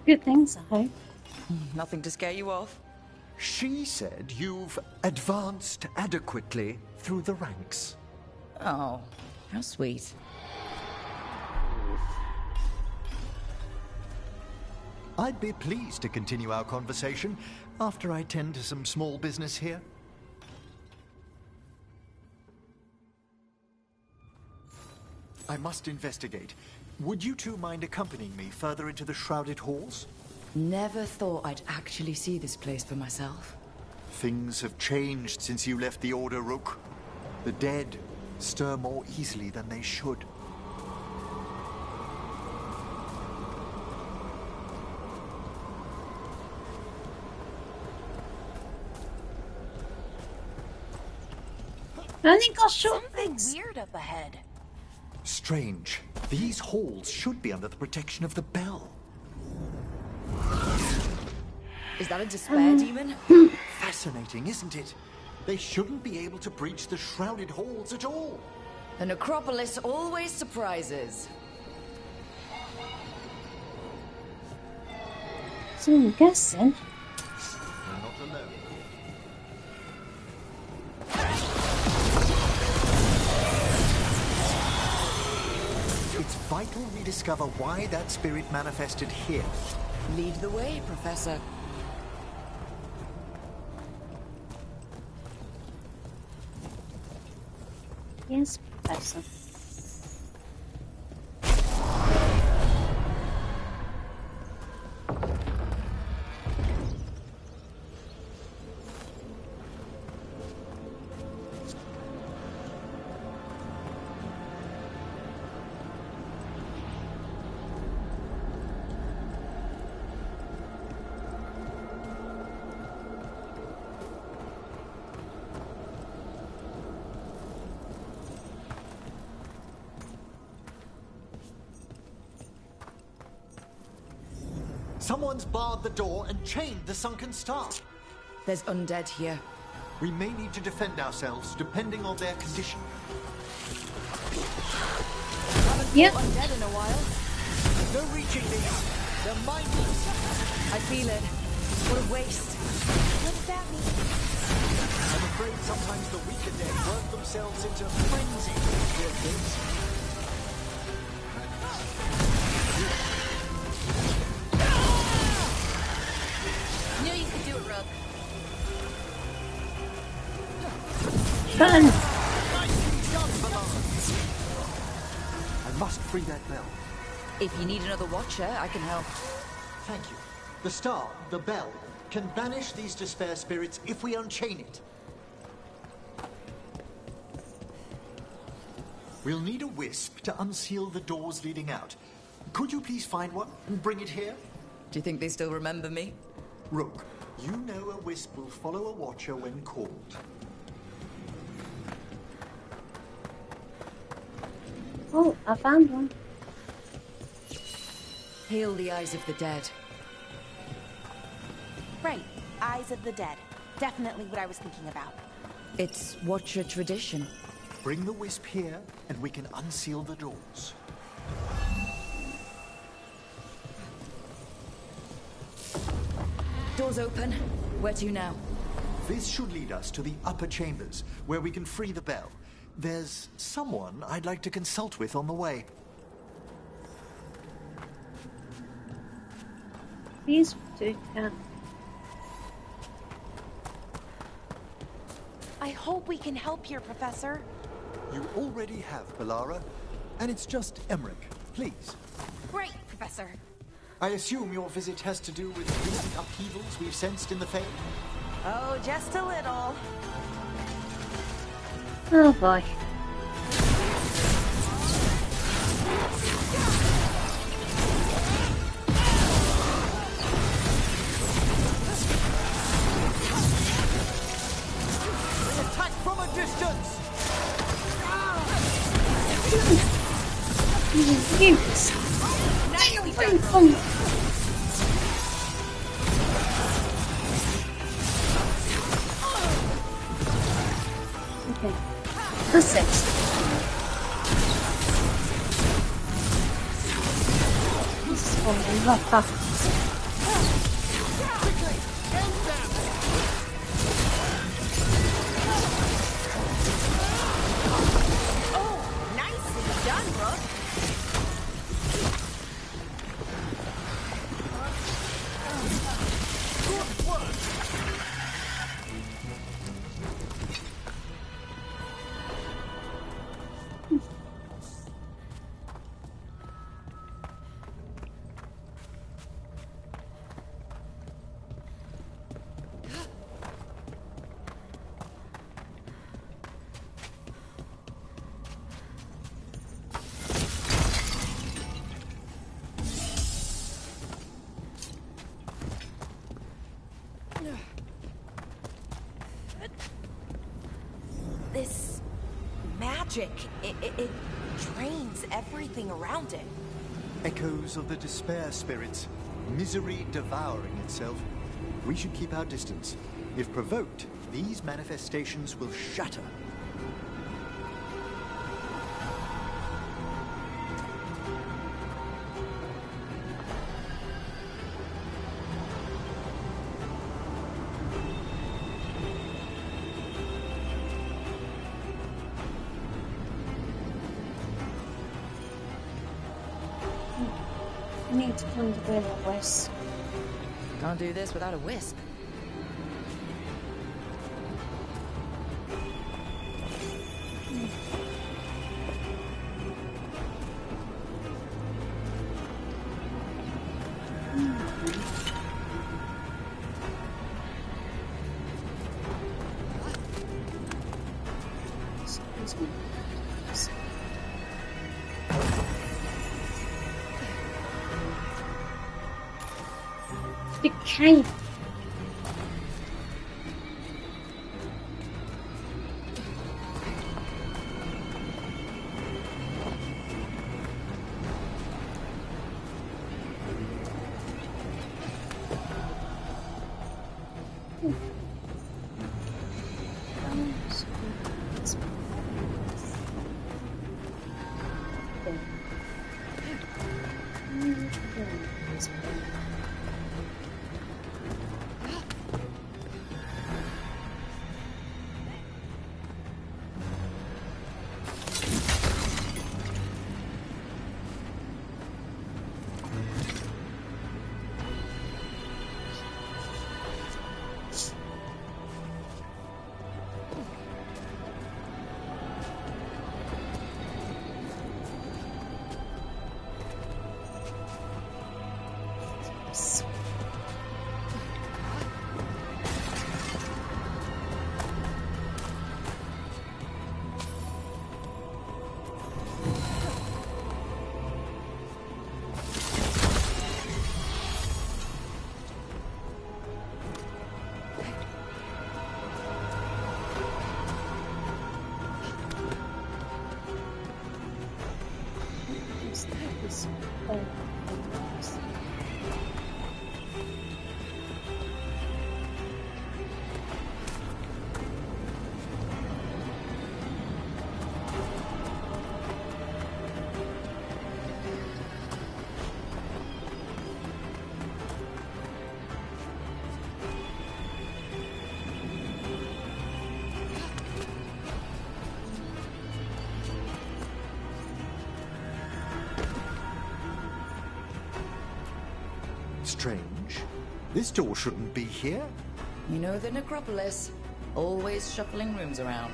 Good things, I hope. Nothing to scare you off. She said you've advanced adequately through the ranks. Oh, how sweet. I'd be pleased to continue our conversation after I tend to some small business here. I must investigate. Would you two mind accompanying me further into the Shrouded Halls? Never thought I'd actually see this place for myself. Things have changed since you left the Order, Rook. The dead stir more easily than they should. I think I'll show something weird up ahead. Strange. These halls should be under the protection of the bell. Is that a despair demon? Fascinating, isn't it? They shouldn't be able to breach the shrouded halls at all. The necropolis always surprises. So I'm guessing. We're not alone. It's vital we discover why that spirit manifested here. Lead the way, Professor. Yes, Professor. Someone's barred the door and chained the sunken star. There's undead here. We may need to defend ourselves, depending on their condition. Yep. Undead in a while. No reaching these. They're mindless. I feel it. What a waste. What does that mean? I'm afraid sometimes the weaker dead work themselves into frenzy. Knew you could do it, Rook. Done. I must free that bell. If you need another watcher, I can help. Thank you. The star, the bell, can banish these despair spirits if we unchain it. We'll need a wisp to unseal the doors leading out. Could you please find one and bring it here? Do you think they still remember me? Rook, you know a wisp will follow a watcher when called. Oh, I found one. Hail the eyes of the dead. Right. Eyes of the Dead. Definitely what I was thinking about. It's watcher tradition. Bring the wisp here, and we can unseal the doors. Doors open. Where to now? This should lead us to the upper chambers, where we can free the bell. There's someone I'd like to consult with on the way. These two can. I hope we can help here, Professor. You already have, Balara. And it's just Emmerich. Please. Great, Professor. I assume your visit has to do with recent upheavals we've sensed in the Fade? Oh, just a little. Oh boy. Attack from a distance! Nicely done. Okay. That's it. This is going to be rough. magic. It drains everything around it. Echoes of the despair spirits, misery devouring itself. We should keep our distance. If provoked, these manifestations will shatter. I need to find a bit of wisp. Can't do this without a wisp. Excuse me. Decay. Strange. This door shouldn't be here. You know the necropolis. Always shuffling rooms around.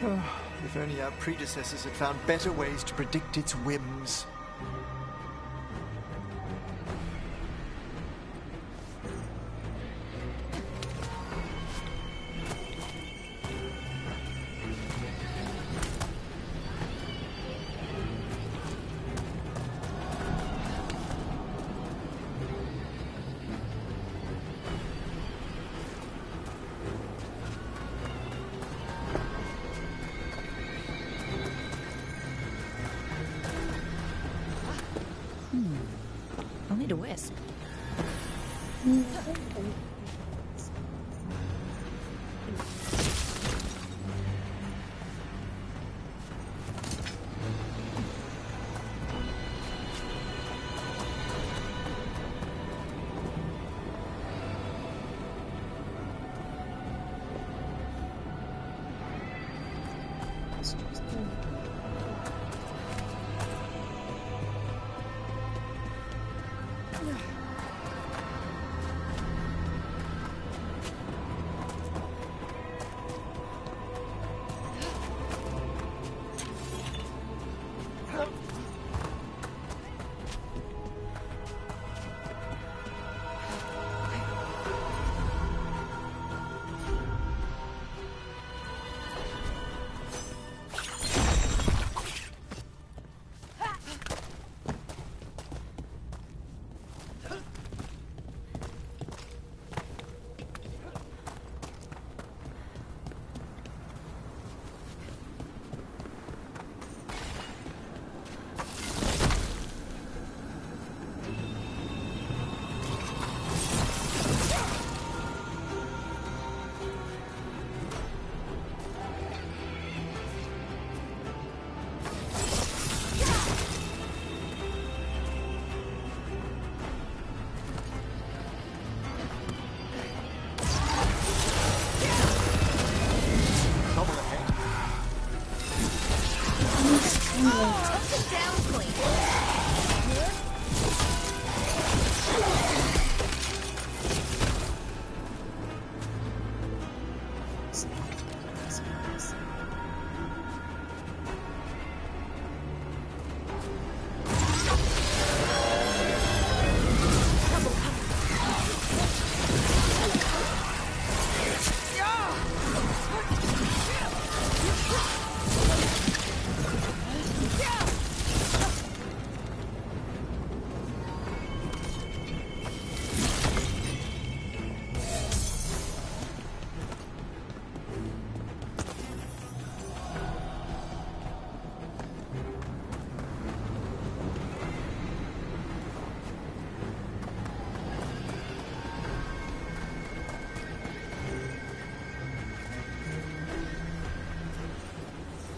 If only our predecessors had found better ways to predict its whims. I'll need a wisp.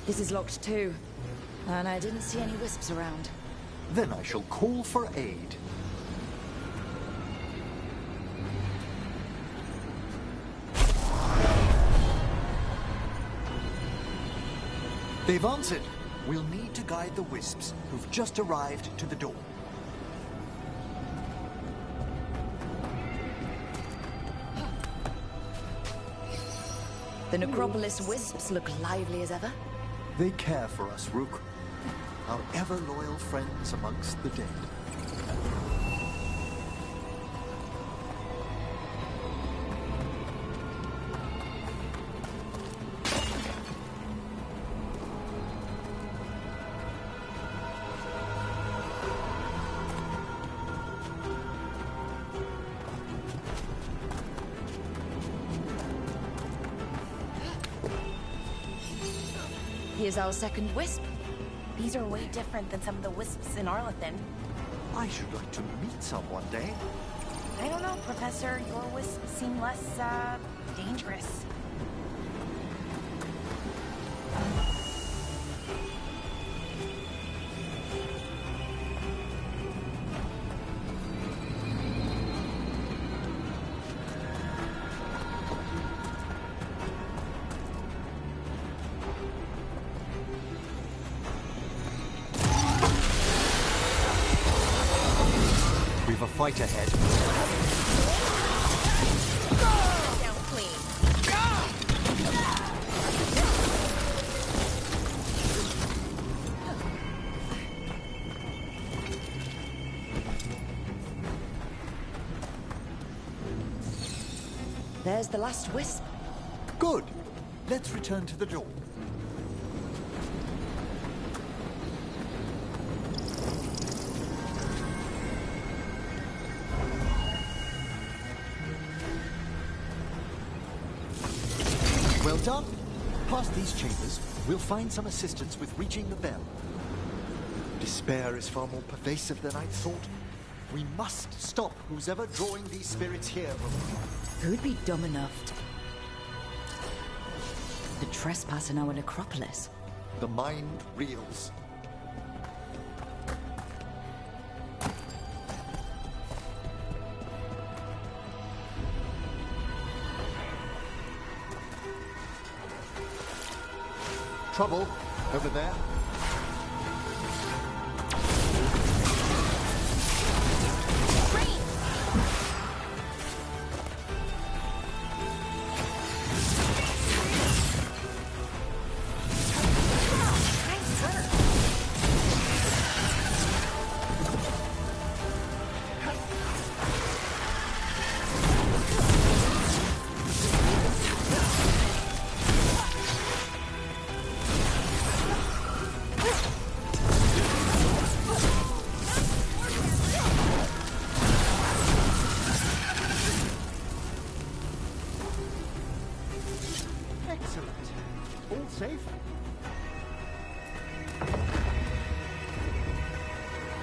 This is locked too. And I didn't see any wisps around. Then I shall call for aid. They've answered. We'll need to guide the wisps who've just arrived to the door. The Necropolis wisps look lively as ever. They care for us, Rook. Our ever-loyal friends amongst the dead. Here's our second wisp. These are way different than some of the wisps in Arlathan. I should like to meet some one day. I don't know, Professor. Your wisps seem less, dangerous. We've a fight ahead. Down clean. There's the last wisp. Good. Let's return to the door. Well done. Past these chambers, we'll find some assistance with reaching the bell. Despair is far more pervasive than I thought. We must stop who's ever drawing these spirits here. Who'd be dumb enough to trespass in our necropolis? The mind reels. Trouble over there.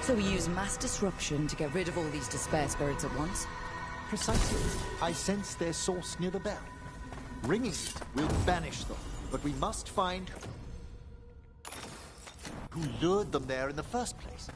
So we use mass disruption to get rid of all these despair spirits at once? Precisely. I sense their source near the bell. Ringing it will banish them, but we must find who lured them there in the first place.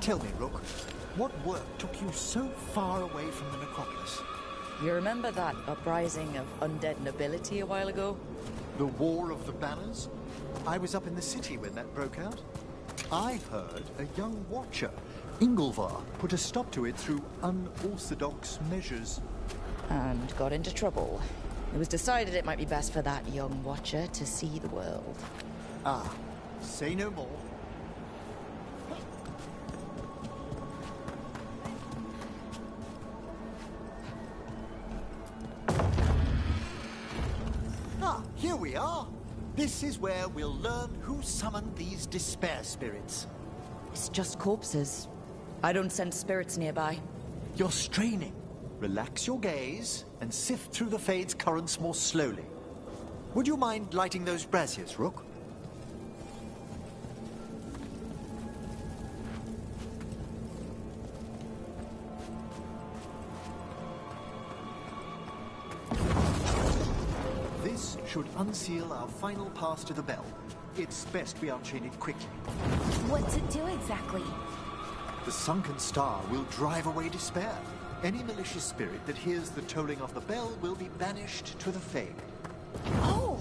Tell me, Rook, what work took you so far away from the necropolis? You remember that uprising of undead nobility a while ago? The War of the Banners? I was up in the city when that broke out. I heard a young watcher Ingolvar put a stop to it through unorthodox measures. And got into trouble. It was decided it might be best for that young watcher to see the world. Ah, say no more. Ah, here we are. This is where we'll learn who summoned these despair spirits. It's just corpses. I don't sense spirits nearby. You're straining. Relax your gaze and sift through the Fade's currents more slowly. Would you mind lighting those braziers, Rook? This should unseal our final pass to the bell. It's best we unchain it quickly. What's it do exactly? The sunken star will drive away despair. Any malicious spirit that hears the tolling of the bell will be banished to the Fade. Oh,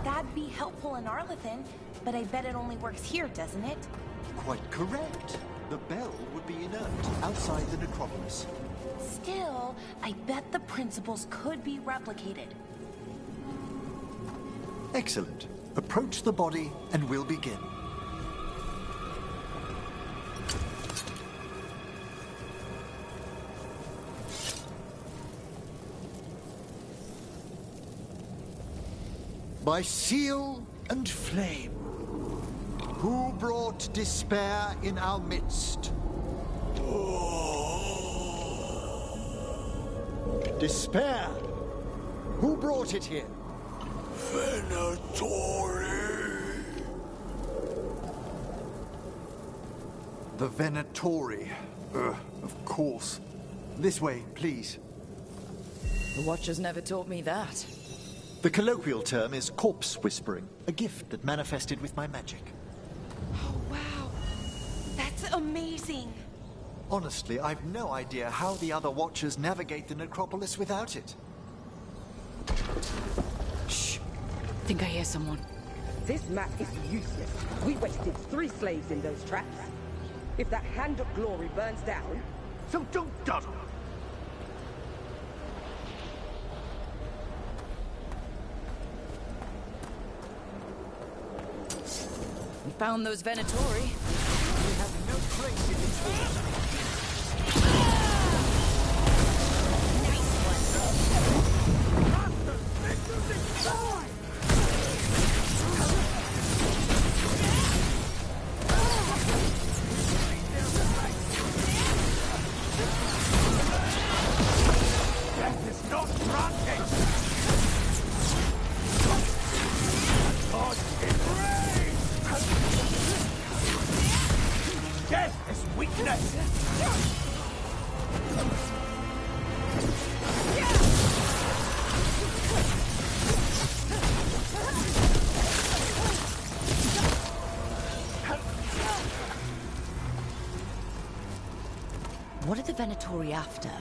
that'd be helpful in Arlathan, but I bet it only works here, doesn't it? Quite correct. The bell would be inert outside the necropolis. Still, I bet the principles could be replicated. Excellent. Approach the body and we'll begin. By seal and flame, who brought despair in our midst? Despair! Who brought it here? Venatori! The Venatori. Of course. This way, please. The Watchers never taught me that. The colloquial term is corpse whispering, a gift that manifested with my magic. Oh, wow. That's amazing. Honestly, I've no idea how the other Watchers navigate the necropolis without it. Shh. Think I hear someone. This map is useless. We wasted 3 slaves in those traps. If that Hand of Glory burns down... So don't dawdle. We found those Venatori. We have no place in its walls. Death is not granted! God is brave! Death is weakness! What are the Venatori after?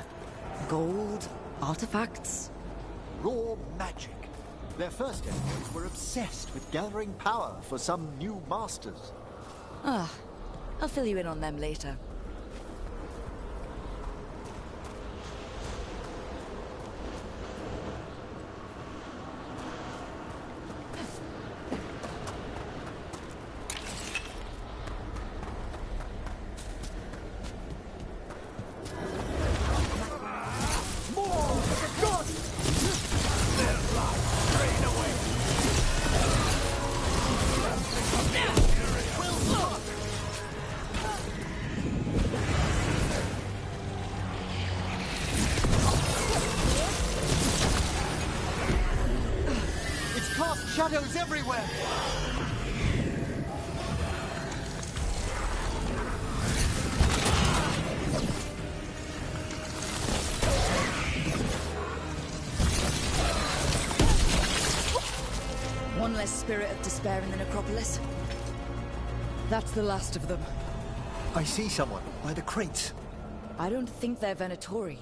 Gold? Artifacts? Raw magic. Their first enemies were obsessed with gathering power for some new masters. Ah, I'll fill you in on them later. Shadows everywhere! One less spirit of despair in the necropolis. That's the last of them. I see someone by the crates. I don't think they're Venatori.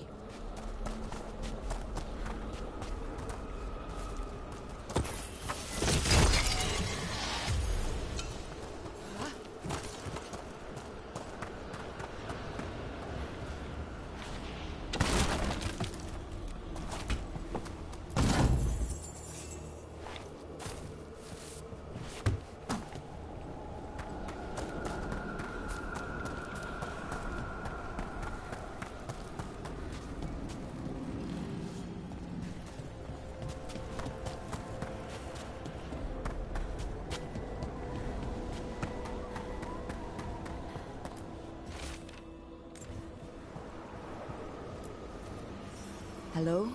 Hello?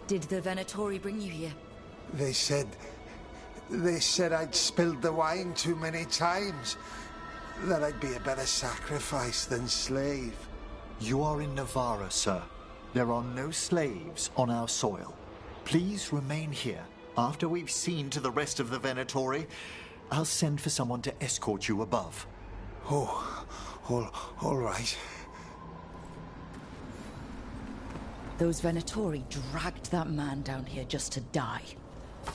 Did the Venatori bring you here? They said I'd spilled the wine too many times. That I'd be a better sacrifice than slave. You are in Navarra, sir. There are no slaves on our soil. Please remain here. After we've seen to the rest of the Venatori, I'll send for someone to escort you above. Oh, all right. Those Venatori dragged that man down here just to die.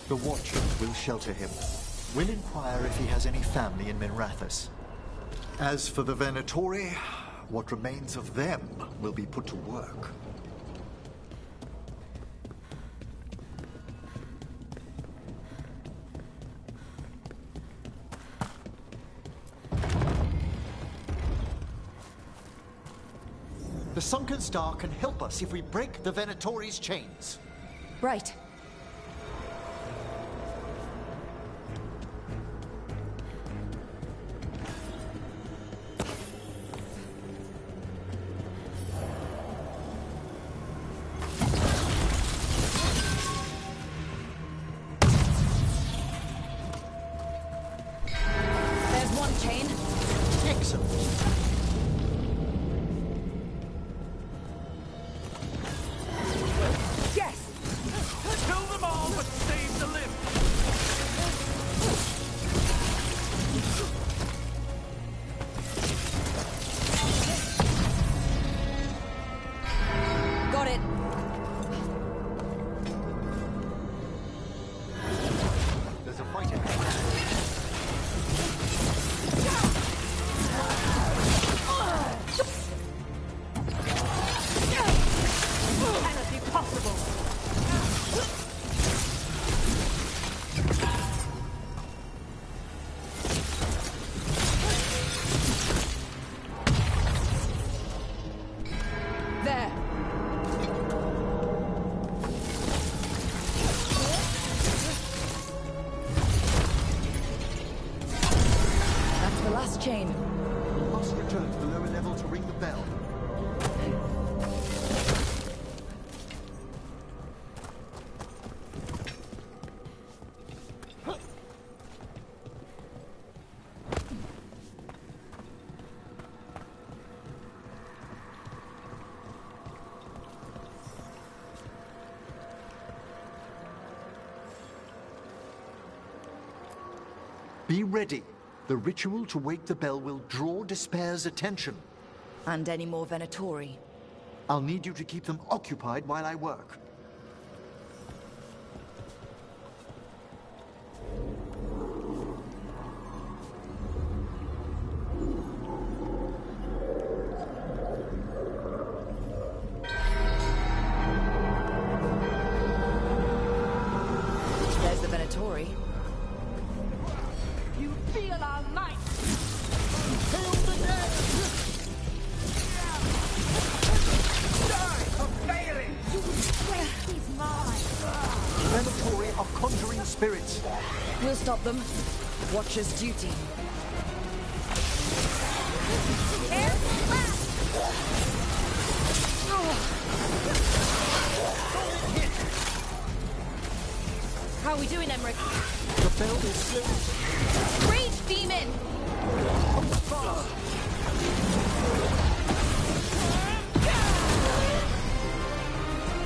The Watcher will shelter him. We'll inquire if he has any family in Minrathous. As for the Venatori, what remains of them will be put to work. The Sunken Star can help us if we break the Venatori's chains. Right. There's one chain. Excellent. Yes! Kill them all, but save the limb! Got it. There's a fight ahead. Cannot be possible! There. That's the last chain. We must return to the lower level to ring the bell. Be ready. The ritual to wake the bell will draw Despair's attention. And any more Venatori. I'll need you to keep them occupied while I work. There's the Venatori. You feel our might! Kill the dead! Die for failing! He's mine. Venatori are conjuring spirits. We'll stop them. Watcher's duty. How are we doing, Emmerich? The bell is slipped. Rage demon!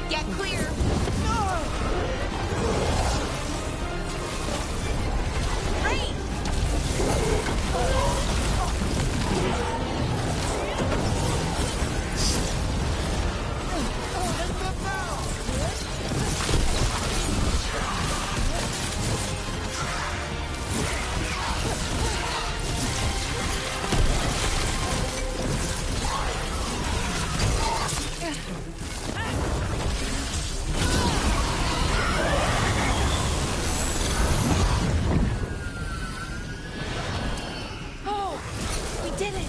Get clear! Oh, we did it!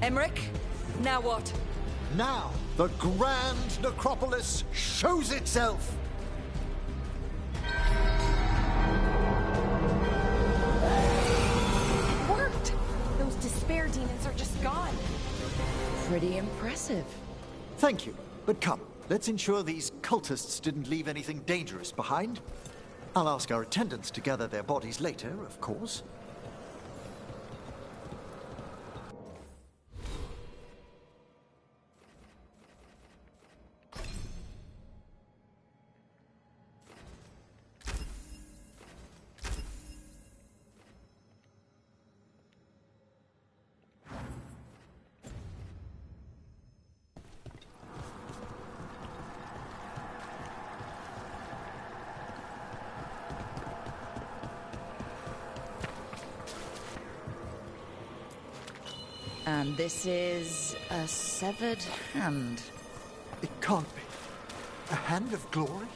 Emmerich, now what? Now, the Grand Necropolis shows itself! It worked! Those despair demons are just gone. Pretty impressive. Thank you, but come, let's ensure these cultists didn't leave anything dangerous behind. I'll ask our attendants to gather their bodies later, of course. And this is a severed hand. It can't be. A hand of glory?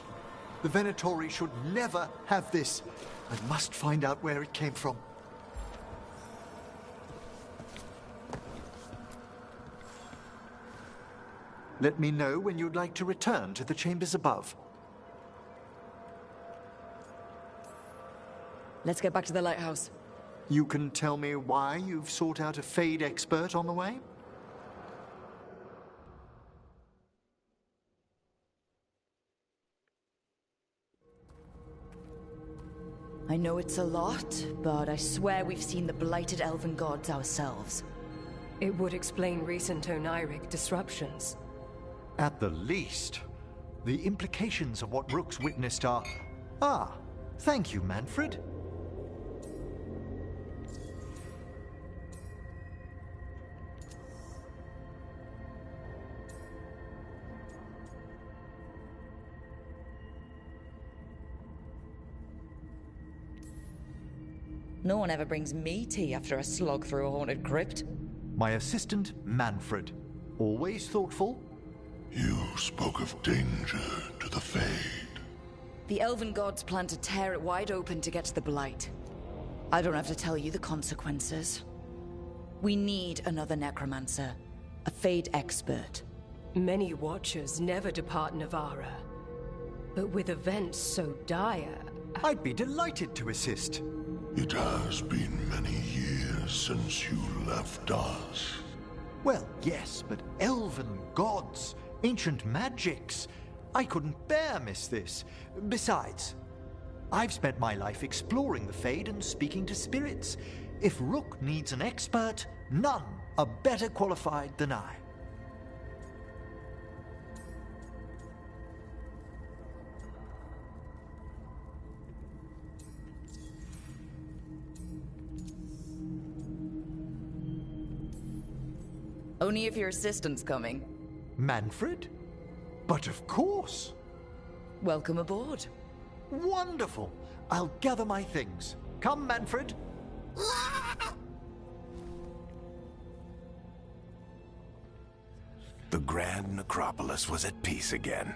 The Venatori should never have this. I must find out where it came from. Let me know when you'd like to return to the chambers above. Let's get back to the lighthouse. You can tell me why you've sought out a Fade expert on the way? I know it's a lot, but I swear we've seen the blighted elven gods ourselves. It would explain recent Oniric disruptions. At the least. The implications of what Rook's witnessed are... Ah, thank you, Manfred. No one ever brings me tea after a slog through a haunted crypt. My assistant, Manfred. Always thoughtful. You spoke of danger to the Fade. The elven gods plan to tear it wide open to get to the Blight. I don't have to tell you the consequences. We need another necromancer. A Fade expert. Many Watchers never depart Navarra. But with events so dire... I'd be delighted to assist. It has been many years since you left us. Well, yes, but elven gods, ancient magics. I couldn't bear miss this. Besides, I've spent my life exploring the Fade and speaking to spirits. If Rook needs an expert, none are better qualified than I. Only if your assistant's coming. Manfred? But of course. Welcome aboard. Wonderful. I'll gather my things. Come, Manfred. The Grand Necropolis was at peace again,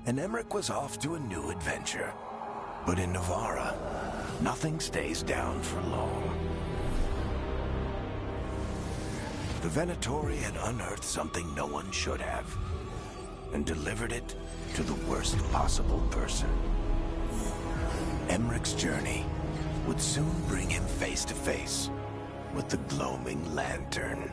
and Emmerich was off to a new adventure. But in Navarra, nothing stays down for long. The Venatori had unearthed something no one should have, and delivered it to the worst possible person. Emmerich's journey would soon bring him face to face with the Gloaming Lantern.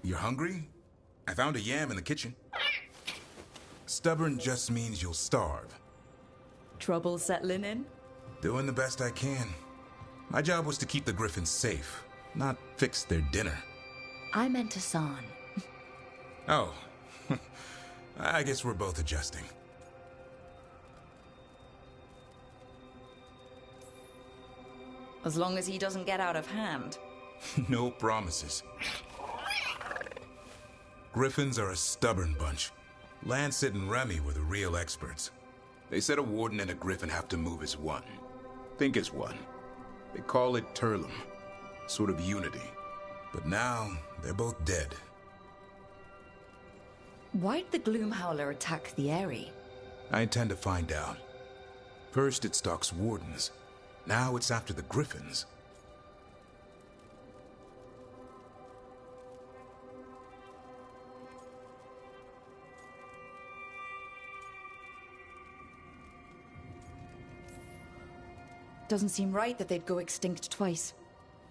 You're hungry? I found a yam in the kitchen. Stubborn just means you'll starve. Trouble settling in? Doing the best I can. My job was to keep the Griffins safe, not fix their dinner. I meant Hassan. Oh. I guess we're both adjusting. As long as he doesn't get out of hand. No promises. Griffins are a stubborn bunch. Lancet and Remy were the real experts. They said a warden and a Griffin have to move as one. Think as one. They call it Turlum. Sort of unity. But now, they're both dead. Why'd the Gloomhowler attack the Eyrie? I intend to find out. First it stalks wardens. Now it's after the Griffins. Doesn't seem right that they'd go extinct twice.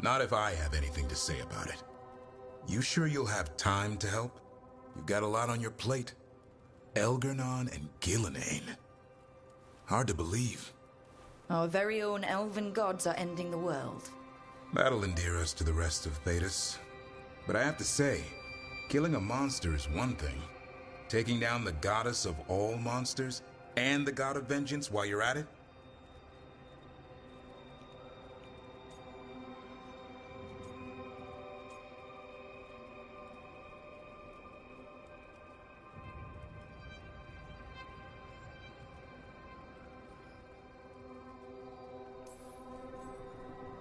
Not if I have anything to say about it. You sure you'll have time to help? You've got a lot on your plate. Elgar'nan and Gillenane. Hard to believe. Our very own elven gods are ending the world. That'll endear us to the rest of Thedas. But I have to say, killing a monster is one thing. Taking down the goddess of all monsters and the god of vengeance while you're at it?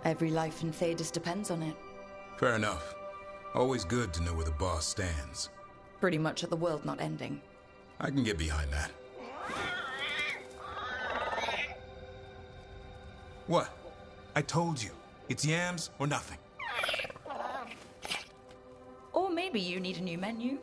Every life in Thedas depends on it. Fair enough. Always good to know where the boss stands. Pretty much at the world not ending. I can get behind that. What? I told you. It's yams or nothing. Or maybe you need a new menu.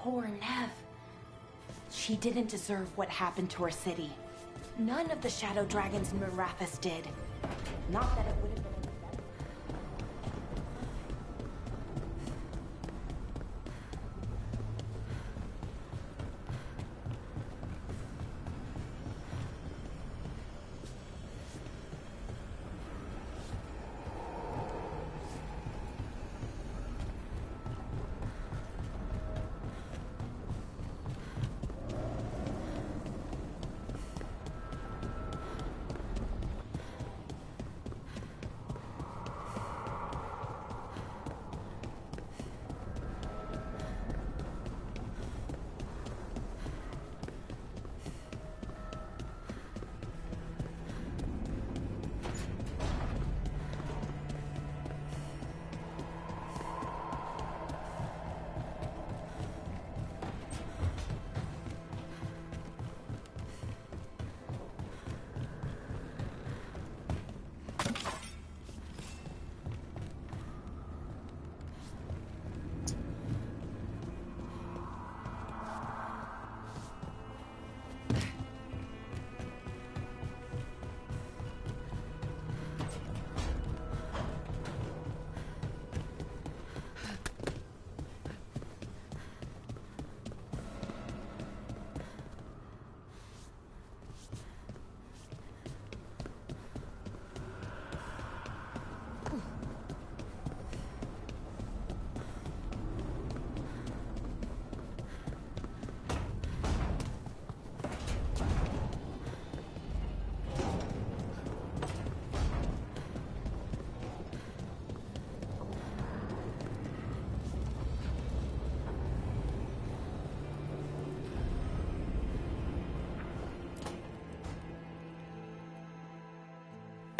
Poor Nev. She didn't deserve what happened to her city. None of the Shadow Dragons in Marathas did. Not that it would have been any better.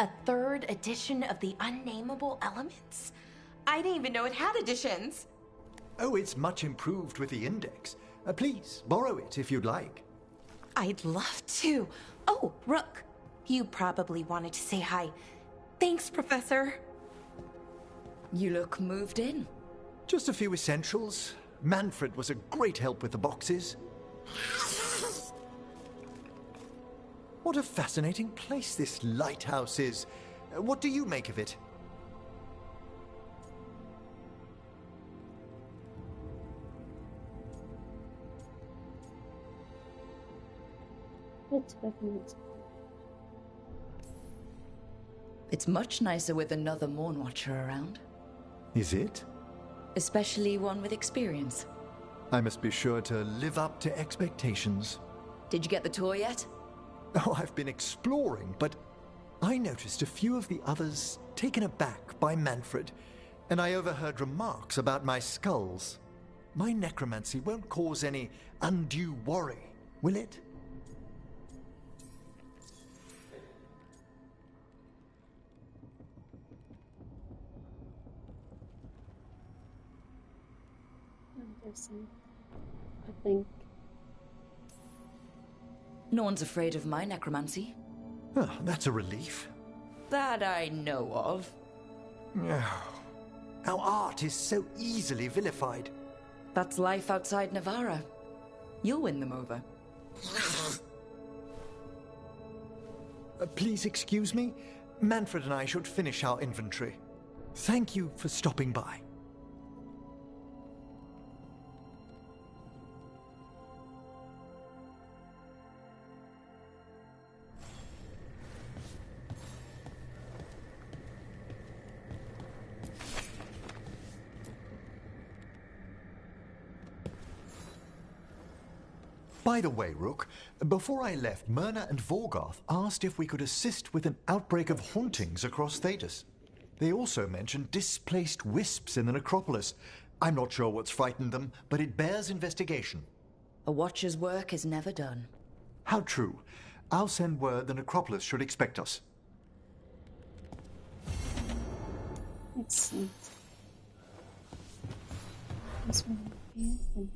A third edition of the Unnameable Elements? I didn't even know it had editions. Oh, it's much improved with the index. Please, borrow it if you'd like. I'd love to. Oh, Rook, you probably wanted to say hi. Thanks, Professor. You look moved in. Just a few essentials. Manfred was a great help with the boxes. What a fascinating place this lighthouse is. What do you make of it? It's much nicer with another Morn Watcher around. Is it? Especially one with experience. I must be sure to live up to expectations. Did you get the tour yet? Oh, I've been exploring, but I noticed a few of the others taken aback by Manfred, and I overheard remarks about my skulls. My necromancy won't cause any undue worry, will it? I think. No one's afraid of my necromancy. Oh, that's a relief. That I know of. Our art is so easily vilified. That's life outside Navarra. You'll win them over. Please excuse me. Manfred and I should finish our inventory. Thank you for stopping by. By the way, Rook, before I left, Myrna and Vorgoth asked if we could assist with an outbreak of hauntings across Thedas. They also mentioned displaced wisps in the necropolis. I'm not sure what's frightened them, but it bears investigation. A Watcher's work is never done. How true. I'll send word the necropolis should expect us. Excellent. This one here.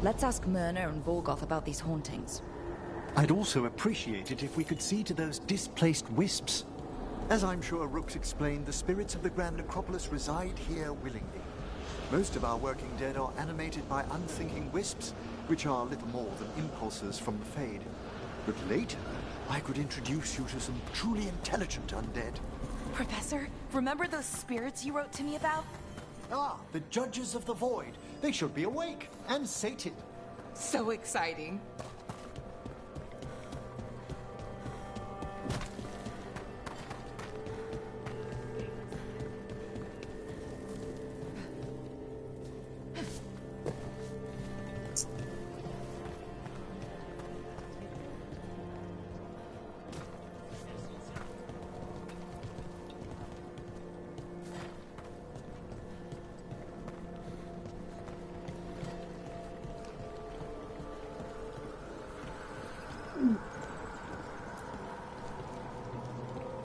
Let's ask Myrna and Vorgoth about these hauntings. I'd also appreciate it if we could see to those displaced wisps. As I'm sure Rook's explained, the spirits of the Grand Necropolis reside here willingly. Most of our working dead are animated by unthinking wisps, which are little more than impulses from the Fade. But later, I could introduce you to some truly intelligent undead. Professor, remember those spirits you wrote to me about? Ah, the Judges of the Void. They should be awake and sated. So exciting.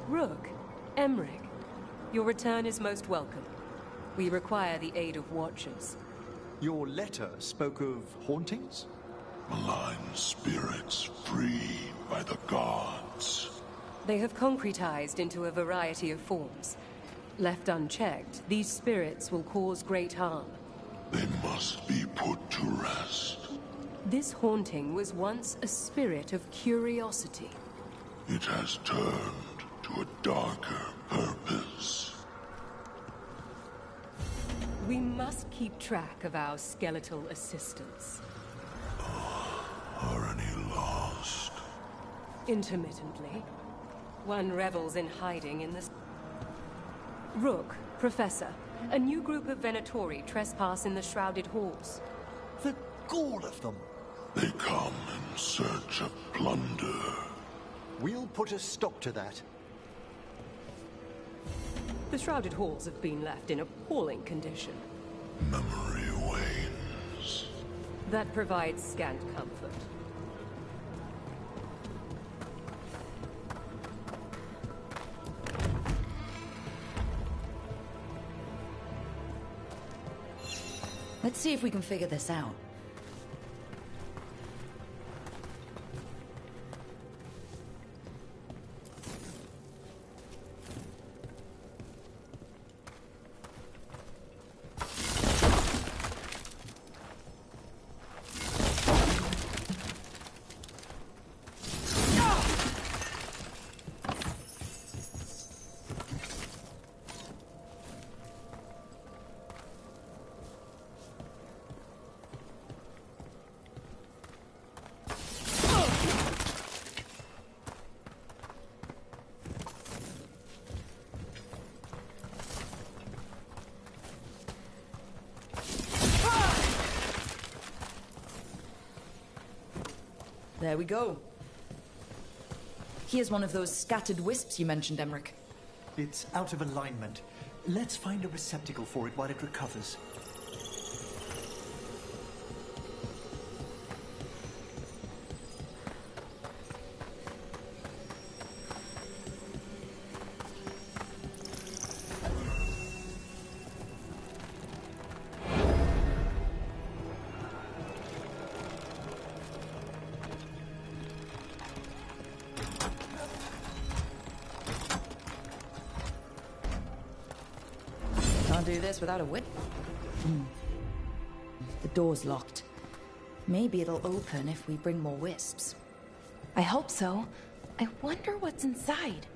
Rook, Emmerich, your return is most welcome. We require the aid of Watchers. Your letter spoke of hauntings? Malign spirits free by the gods. They have concretized into a variety of forms. Left unchecked, these spirits will cause great harm. They must be put to rest. This haunting was once a spirit of curiosity. It has turned to a darker purpose. We must must keep track of our skeletal assistants. Are any lost? Intermittently. One revels in hiding in this... Rook, Professor, a new group of Venatori trespass in the Shrouded Halls. The gall of them! They come in search of plunder. We'll put a stop to that. The Shrouded Halls have been left in appalling condition. Memory wanes. That provides scant comfort. Let's see if we can figure this out. There we go. Here's one of those scattered wisps you mentioned, Emmerich. It's out of alignment. Let's find a receptacle for it while it recovers. Can't do this without a whip. The door's locked. Maybe it'll open if we bring more wisps. I hope so. I wonder what's inside.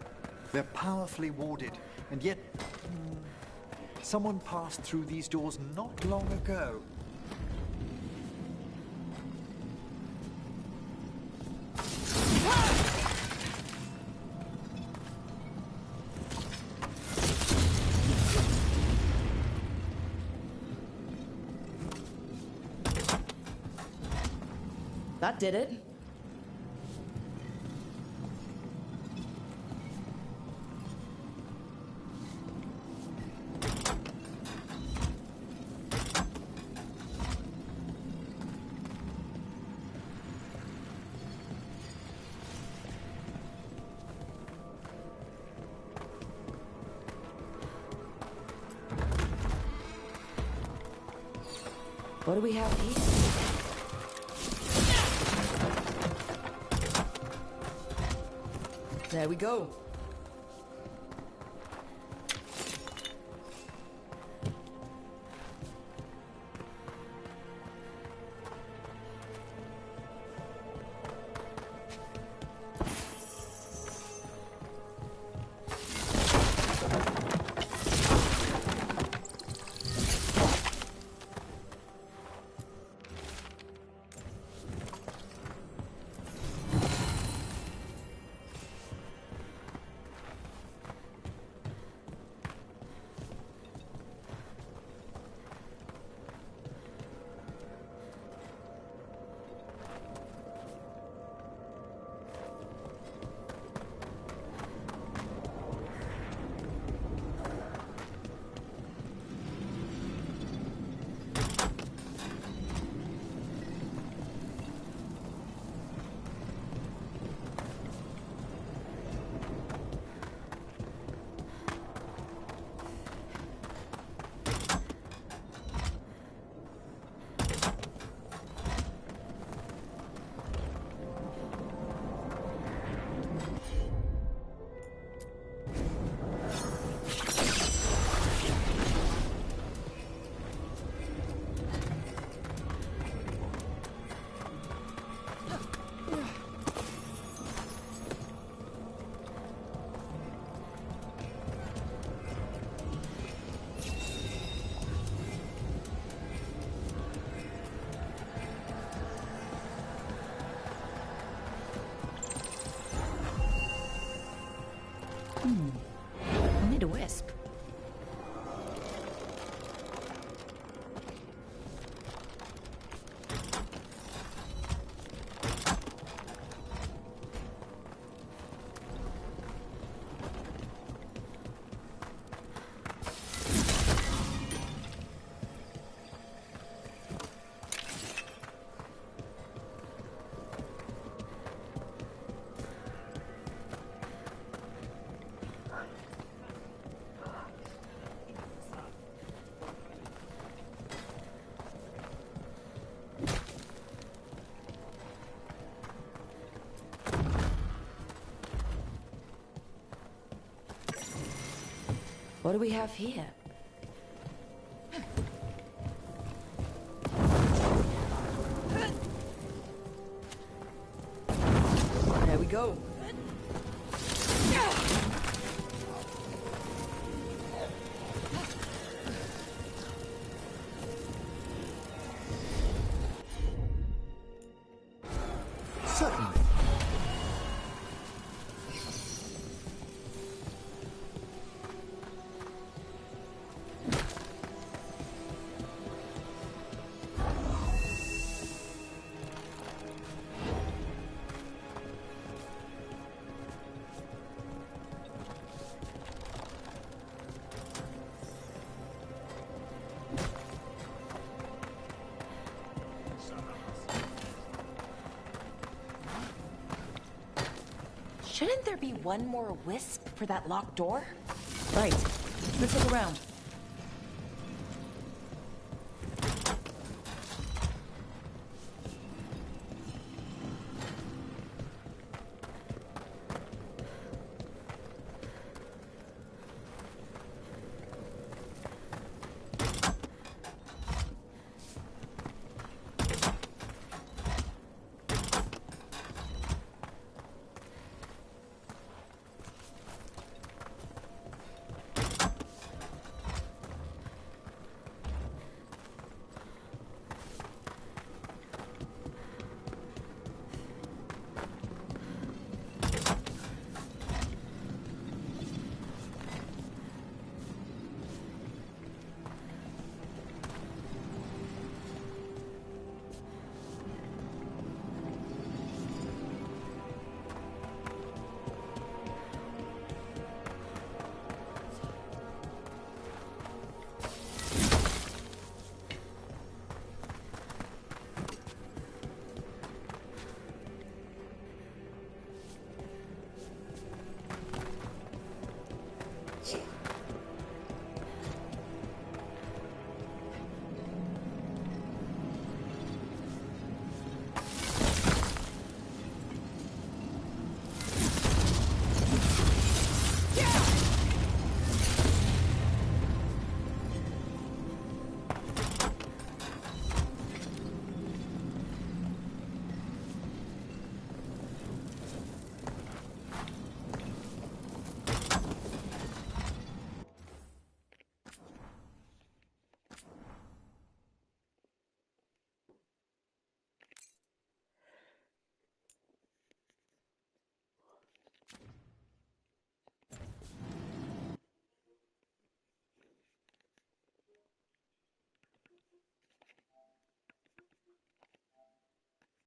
They're powerfully warded, and yet... someone passed through these doors not long ago. That did it. What do we have here? There we go. What do we have here? There we go. Certainly. Shouldn't there be one more wisp for that locked door? Right. Let's look around.